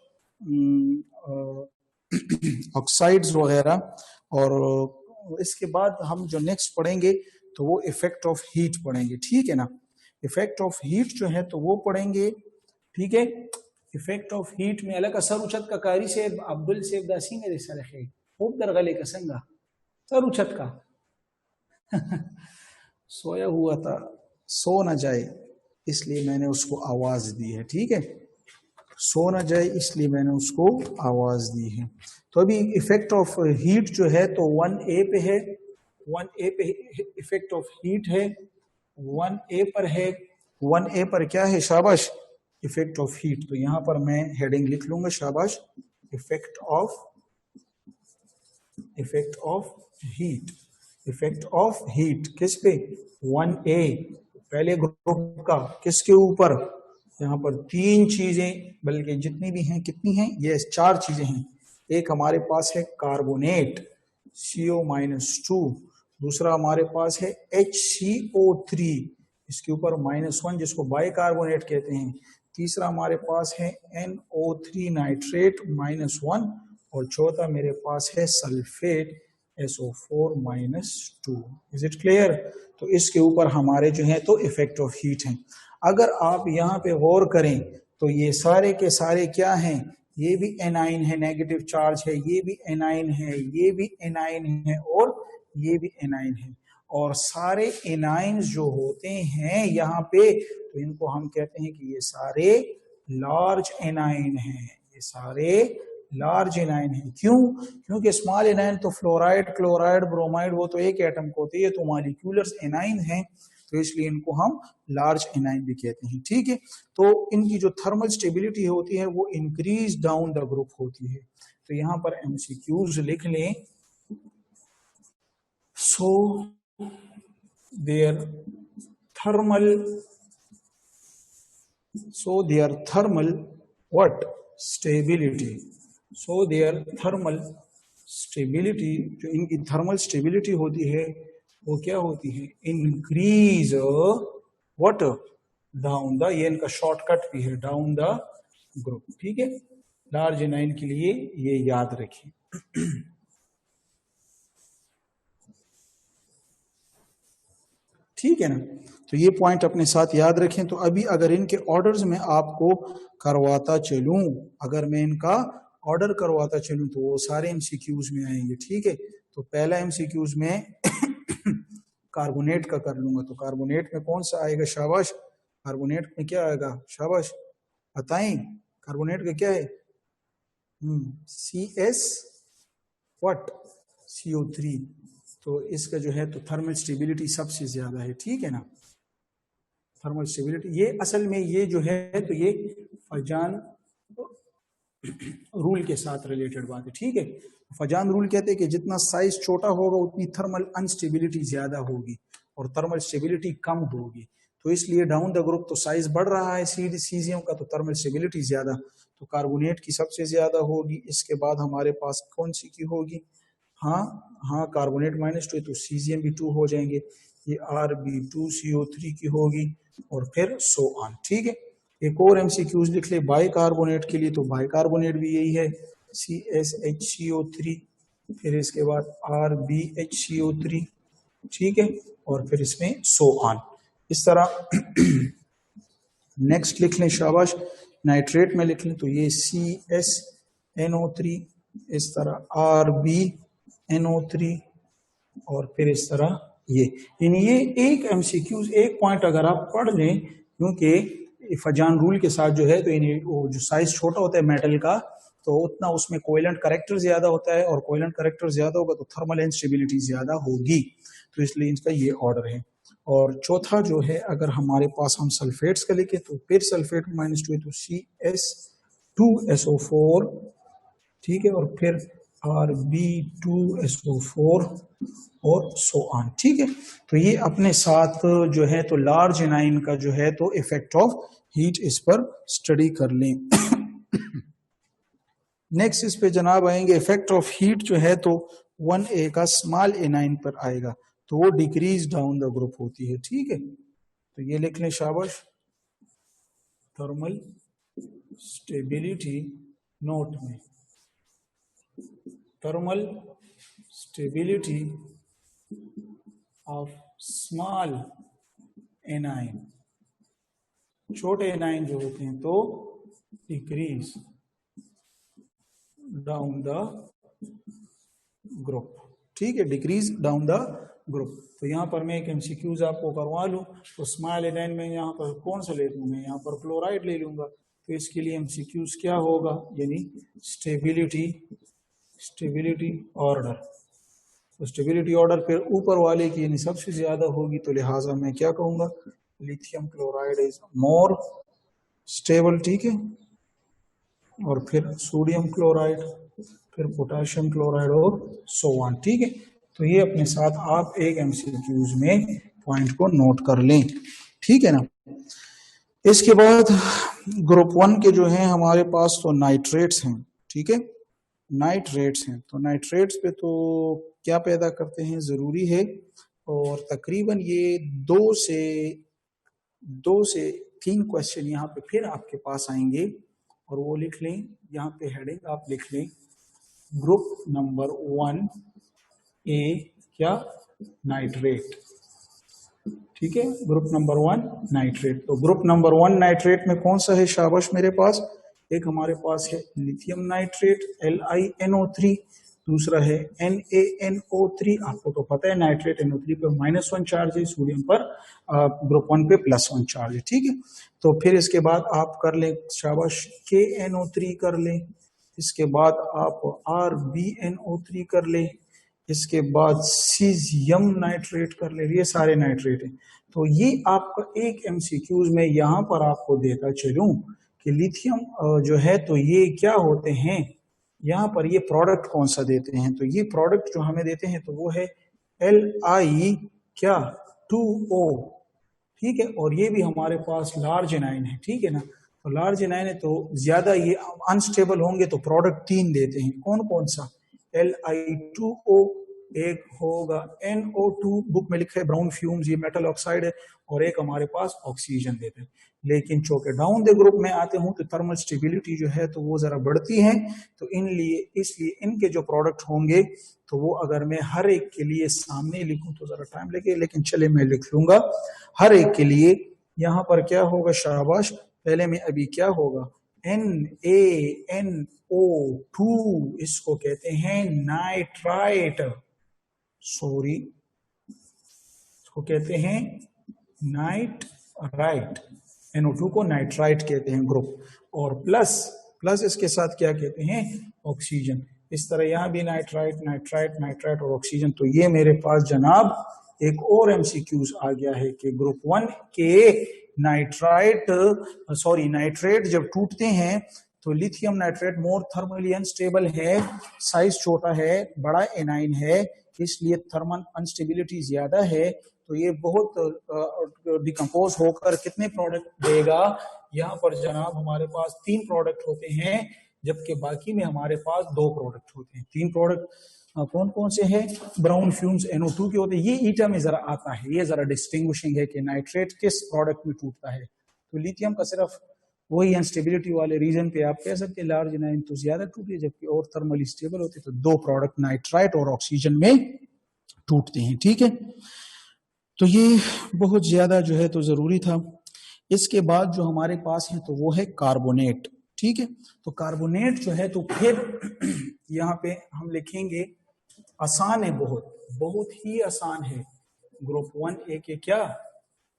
ऑक्साइड्स वगैरह, और इसके बाद हम जो नेक्स्ट पढ़ेंगे तो वो इफेक्ट ऑफ हीट पढ़ेंगे, ठीक है ना। इफेक्ट ऑफ हीट जो है तो वो पढ़ेंगे, ठीक है। इफेक्ट ऑफ हीट में अलग असर उछत का कारी से अब्दुल सेफ दासी मेरे सर है खूब दरगले का संगा सर उछत का सोया हुआ था, सो ना जाए इसलिए मैंने उसको आवाज दी है, ठीक है, सो ना जाए इसलिए मैंने उसको आवाज दी है। तो अभी इफेक्ट ऑफ हीट जो है तो 1A पे है, 1A पे इफेक्ट ऑफ हीट है, 1A पर है, 1A पर क्या है, शाबाश, इफेक्ट ऑफ हीट। तो यहां पर मैं हेडिंग लिख लूंगा, शाबाश, इफेक्ट ऑफ हीट किस पे, 1A, पहले ग्रुप का, किसके ऊपर, यहाँ पर 3 चीजें, बल्कि जितनी भी हैं, कितनी हैं, ये 4 चीजें हैं। एक हमारे पास है कार्बोनेट CO-2, दूसरा हमारे पास है HCO3, इसके ऊपर -1 जिसको बाइकार्बोनेट कहते हैं, तीसरा हमारे पास है NO3 नाइट्रेट -1 और चौथा मेरे पास है sulphate SO4-2। Is it clear? तो इसके ऊपर हमारे जो है तो इफेक्ट ऑफ हीट है। अगर आप यहाँ पे गौर करें तो ये सारे के सारे क्या हैं, ये भी एनाइन है, नेगेटिव चार्ज है, ये भी एनाइन है, ये भी एनाइन है और ये भी एनाइन है। और सारे एनाइन जो होते हैं यहाँ पे, तो इनको हम कहते हैं कि ये सारे लार्ज एनाइन हैं, ये सारे लार्ज एनाइन है। क्यों? क्योंकि स्मॉल एनाइन तो फ्लोराइड, क्लोराइड, ब्रोमाइड वो तो एक एटम को होती है, तो मॉलिक्यूलर एनाइन है, तो इसलिए इनको हम लार्ज एनाइन भी कहते हैं। ठीक है, तो इनकी जो थर्मल स्टेबिलिटी होती है वो इंक्रीज डाउन द ग्रुप होती है। तो यहां पर एमसीक्यूज लिख लें। So there thermal what stability, so their thermal stability, जो इनकी थर्मल स्टेबिलिटी होती है वो क्या होती है, इंक्रीज व्हाट, डाउन द, ये इनका शॉर्टकट भी है, डाउन द ग्रुप। ठीक है, लार्ज एनाइन के लिए ये याद रखें। ठीक है ना, तो ये पॉइंट अपने साथ याद रखें। तो अभी अगर इनके ऑर्डर्स में आपको करवाता चलूं, अगर मैं इनका ऑर्डर करवाता चलूं तो वो सारे एमसीक्यूज में आएंगे। ठीक है, तो पहला एमसीक्यूज में कार्बोनेट का कर लूंगा, तो कार्बोनेट में कौन सा आएगा, शाबाश, कार्बोनेट में क्या आएगा, शाबाश बताएं, कार्बोनेट का क्या है, CS व्हाट, CO3, तो इसका जो है तो थर्मल स्टेबिलिटी सबसे ज्यादा है। ठीक है ना, थर्मल स्टेबिलिटी, ये असल में ये जो है तो ये फजान रूल के साथ रिलेटेड बात है। ठीक है, फजान रूल कहते हैं कि जितना साइज छोटा होगा उतनी थर्मल अनस्टेबिलिटी ज्यादा होगी और थर्मल स्टेबिलिटी कम होगी। तो इसलिए डाउन द ग्रुप तो साइज बढ़ रहा है सीजियम का, तो थर्मल स्टेबिलिटी ज्यादा, तो कार्बोनेट की सबसे ज्यादा होगी। इसके बाद हमारे पास कौन सी की होगी, हाँ कार्बोनेट -2 तो सीजियम भी 2 हो जाएंगे, ये Rb2CO3 की होगी और फिर सो ऑन। ठीक है, एक और एमसीक्यूज लिख ले बाई कार्बोनेट के लिए, तो बाई कार्बोनेट भी यही है, CSHCO3, फिर इसके बाद RbHCO3। ठीक है, और फिर इसमें सो ऑन, इस तरह। नेक्स्ट लिख लें, शाबाश, नाइट्रेट में लिख लें, तो ये CSNO3, इस तरह RbNO3 और फिर इस तरह ये एक एमसीक्यूज, एक पॉइंट अगर आप पढ़ लें, क्योंकि फजान रूल के साथ जो है तो वो जो साइज छोटा होता है मेटल का, तो उतना उसमें कोवेलेंट कैरेक्टर ज्यादा होता है, और कोवेलेंट कैरेक्टर ज्यादा होगा तो थर्मल इंस्टेबिलिटी ज्यादा होगी, तो इसलिए इसका ये ऑर्डर है। और चौथा जो है, अगर हमारे पास हम सल्फेट्स का लिखे तो फिर सल्फेट -2 तो CS2SO4, ठीक है, और फिर Rb2SO4 और सो ऑन। ठीक है, तो ये अपने साथ जो है तो लार्ज एनाइन का जो है तो इफेक्ट ऑफ हीट इस पर स्टडी कर लें। नेक्स्ट इस पे जनाब आएंगे, इफेक्ट ऑफ हीट जो है तो 1A का स्मॉल एनाइन पर आएगा, तो वो डिक्रीज डाउन द ग्रुप होती है। ठीक है, तो ये लिख लें, शाबाश, थर्मल स्टेबिलिटी नोट में, thermal stability of small A9, छोटे एनाइन जो होते हैं तो डिक्रीज डाउन द ग्रुप। ठीक है, डिक्रीज डाउन द ग्रुप। तो यहाँ पर मैं एक एमसीक्यूज आपको करवा लूँ, तो स्मॉल एनाइन में यहाँ पर कौन सा ले लूँ, मैं यहाँ पर क्लोराइड ले लूंगा, तो इसके लिए एमसीक्यूज क्या होगा, यानी स्टेबिलिटी ऑर्डर, तो स्टेबिलिटी ऑर्डर फिर ऊपर वाले की यानी सबसे ज्यादा होगी, तो लिहाजा मैं क्या कहूंगा, lithium chloride is more stable. ठीक है, और फिर सोडियम क्लोराइड, फिर पोटेशियम क्लोराइड और सो ऑन। ठीक है, तो ये अपने साथ आप एक एमसीक्यूज में पॉइंट को नोट कर लें। ठीक है ना, इसके बाद ग्रुप 1 के जो हैं हमारे पास तो नाइट्रेट्स हैं। ठीक है, नाइट्रेट्स हैं, तो नाइट्रेट्स पे तो क्या पैदा करते हैं जरूरी है, और तकरीबन ये 2 से 3 क्वेश्चन यहाँ पे फिर आपके पास आएंगे, और वो लिख लें, यहाँ पे हेडिंग आप लिख लें, ग्रुप नंबर 1A क्या, नाइट्रेट। ठीक है, ग्रुप नंबर 1 नाइट्रेट। तो ग्रुप नंबर 1 नाइट्रेट में कौन सा है शाबाश मेरे पास? एक हमारे पास है लिथियम नाइट्रेट LiNO3, दूसरा है NaNO3। आपको तो पता है नाइट्रेट NO3 पर -1 चार्ज है, सोडियम पर ग्रुप 1 पे +1 चार्ज है। ठीक है, तो फिर इसके बाद आप कर लें शाबाश KNO3 कर लें, इसके बाद आप RbNO3 कर लें, इसके बाद सीजियम नाइट्रेट कर ले। ये सारे नाइट्रेट हैं। तो ये आपका एक MCQs में यहां पर आपको देता चलूं कि लिथियम जो है तो ये क्या होते हैं, यहाँ पर ये प्रोडक्ट कौन सा देते हैं। तो ये प्रोडक्ट जो हमें देते हैं तो वो है Li क्या 2O। ठीक है, और ये भी हमारे पास लार्ज एनाइन है। ठीक है ना, तो लार्ज एनाइन है तो ज्यादा ये अनस्टेबल होंगे तो प्रोडक्ट 3 देते हैं। कौन कौन सा? Li2O, एक होगा NO2, बुक में लिखा है ब्राउन फ्यूम्स, ये मेटल ऑक्साइड है, और एक हमारे पास ऑक्सीजन देते हैं। लेकिन चौके डाउन द ग्रुप में आते हूं तो थर्मल स्टेबिलिटी जो है तो वो जरा बढ़ती है। तो इसलिए इनके जो प्रोडक्ट होंगे तो वो अगर मैं हर एक के लिए सामने लिखूं तो जरा टाइम लगे, लेकिन चले मैं लिख लूंगा हर एक के लिए। यहां पर क्या होगा शाबाश, पहले में अभी क्या होगा NaNO2, इसको कहते हैं नाइट्राइट, सॉरी इसको कहते हैं नाइट्राइट। NO2 को नाइट्राइट कहते हैं ग्रुप, और प्लस इसके साथ क्या कहते हैं ऑक्सीजन। इस तरह यहां भी नाइट्राइट नाइट्राइट नाइट्राइट और ऑक्सीजन। तो ये मेरे पास जनाब एक और MCQs आ गया है कि ग्रुप 1 के नाइट्रेट जब टूटते हैं तो लिथियम नाइट्रेट मोर थर्मली अनस्टेबल है, साइज छोटा है, बड़ा एनाइन है, इसलिए थर्मल अनस्टेबिलिटी ज्यादा है। तो ये बहुत डिकम्पोज होकर कितने प्रोडक्ट देगा? यहाँ पर जनाब हमारे पास 3 प्रोडक्ट होते हैं, जबकि बाकी में हमारे पास 2 प्रोडक्ट होते हैं। 3 प्रोडक्ट कौन कौन से हैं? ब्राउन फ्यूम्स NO2 के होते हैं। ये ईटा में जरा आता है, ये जरा डिस्टिंग्विशिंग है कि नाइट्रेट किस प्रोडक्ट में टूटता है। तो लिथियम का सिर्फ वही अनस्टेबिलिटी वाले रीजन पे आप कह सकते हैं लार्ज एनाइन तो ज्यादा टूटे, जबकि और थर्मली स्टेबल होते तो 2 प्रोडक्ट नाइट्राइट और ऑक्सीजन में टूटते हैं। ठीक है, तो ये बहुत ज्यादा जो है तो जरूरी था। इसके बाद जो हमारे पास है तो वो है कार्बोनेट। ठीक है, तो कार्बोनेट जो है तो फिर यहाँ पे हम लिखेंगे, आसान है, बहुत ही आसान है। ग्रुप 1A के क्या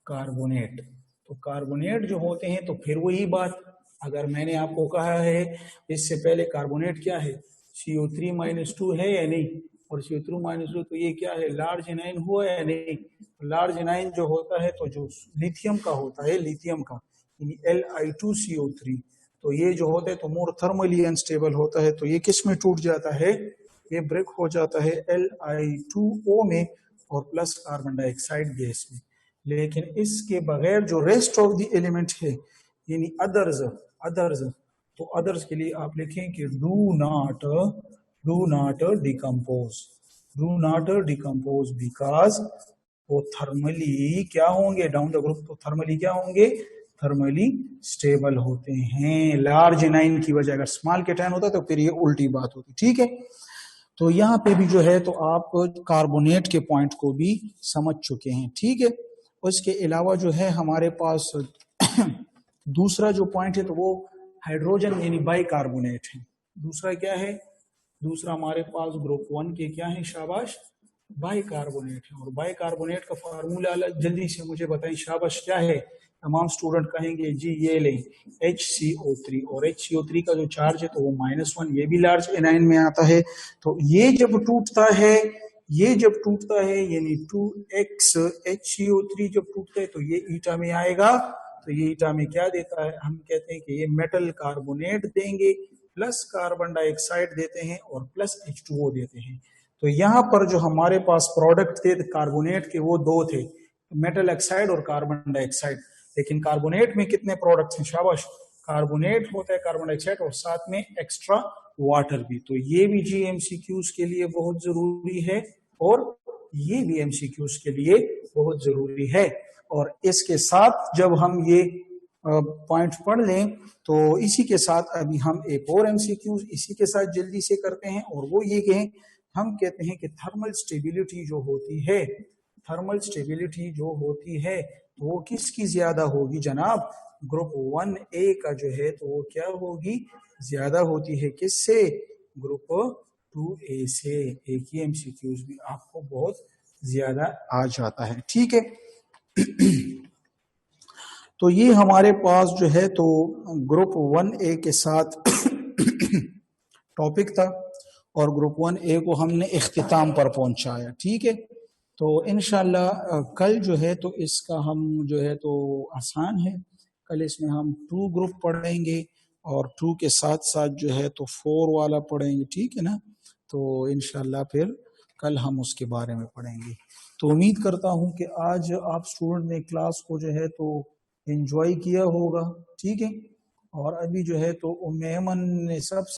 कार्बोनेट। तो कार्बोनेट जो होते हैं तो फिर वही बात, अगर मैंने आपको कहा है इससे पहले कार्बोनेट क्या है CO3-2 है या नहीं, और CO3-2 तो ये क्या है लार्ज एनाइन हुआ है या नहीं। लार्ज एनाइन जो होता है तो जो लिथियम का होता है, लिथियम का Li2CO3, तो ये जो होता है तो मोर थर्मली अनस्टेबल होता है। तो ये किस में टूट जाता है? ये ब्रेक हो जाता है Li2O में और प्लस कार्बन डाइऑक्साइड गैस में। लेकिन इसके बगैर जो रेस्ट ऑफ द एलिमेंट है यानी अदर्स, तो अदर्स के लिए आप लिखें कि डू नॉट डिकम्पोज बिकॉज वो थर्मली क्या होंगे डाउन द ग्रुप, तो थर्मली क्या होंगे थर्मली स्टेबल होते हैं लार्ज एनाइन की वजह। अगर स्मॉल केटायन होता तो फिर ये उल्टी बात होती। ठीक है, तो यहाँ पे भी जो है तो आप कार्बोनेट के पॉइंट को भी समझ चुके हैं। ठीक है, उसके अलावा जो है हमारे पास दूसरा जो पॉइंट है तो वो हाइड्रोजन यानी बाइकार्बोनेट है। दूसरा क्या है? दूसरा हमारे पास ग्रुप 1 के क्या है शाबाश बाइकार्बोनेट है। और बाइकार्बोनेट का फार्मूला जल्दी से मुझे बताएं शाबाश क्या है? तमाम स्टूडेंट कहेंगे जी ये लें HCO3, और HCO3 का जो चार्ज है तो वो -1, ये भी लार्ज एनाइन में आता है। तो ये जब टूटता है यानी 2x HCO3 जब टूटता है तो ये ईटा में आएगा। तो ये ईटा में क्या देता है? हम कहते हैं कि ये मेटल कार्बोनेट देंगे, प्लस कार्बन डाइऑक्साइड देते हैं और प्लस H2O देते हैं। तो यहाँ पर जो हमारे पास प्रोडक्ट थे कार्बोनेट के वो 2 थे, मेटल ऑक्साइड और कार्बन डाइऑक्साइड। लेकिन कार्बोनेट में कितने प्रोडक्ट्स हैं शाबाश? कार्बोनेट होता है कार्बन डाइऑक्साइड और साथ में एक्स्ट्रा वाटर भी। तो ये भी जी MCQs के लिए बहुत जरूरी है और ये भी MCQs के लिए बहुत जरूरी है। और इसके साथ जब हम ये पॉइंट पढ़ लें तो इसी के साथ अभी हम एक और MCQs इसी के साथ जल्दी से करते हैं, और वो ये कि हम कहते हैं कि थर्मल स्टेबिलिटी जो होती है, थर्मल स्टेबिलिटी जो होती है वो किसकी ज्यादा होगी जनाब? ग्रुप 1A का जो है तो वो क्या होगी? ज्यादा होती है किससे? ग्रुप 2A से। एक ही एमसीक्यूज भी आपको बहुत ज्यादा आ जाता है, ठीक है। तो ये हमारे पास जो है तो ग्रुप 1A के साथ टॉपिक था और ग्रुप 1A को हमने इख्तिताम पर पहुंचाया, ठीक है। तो इंशाल्लाह कल जो है तो इसका हम जो है तो आसान है, कल इसमें हम 2 ग्रुप पढ़ेंगे और 2 के साथ साथ जो है तो 4 वाला पढ़ेंगे, ठीक है ना। तो इंशाल्लाह फिर कल हम उसके बारे में पढ़ेंगे। तो उम्मीद करता हूं कि आज आप स्टूडेंट ने क्लास को जो है तो एंजॉय किया होगा, ठीक है। और अभी जो है तो उम्मे ऐमन ने सब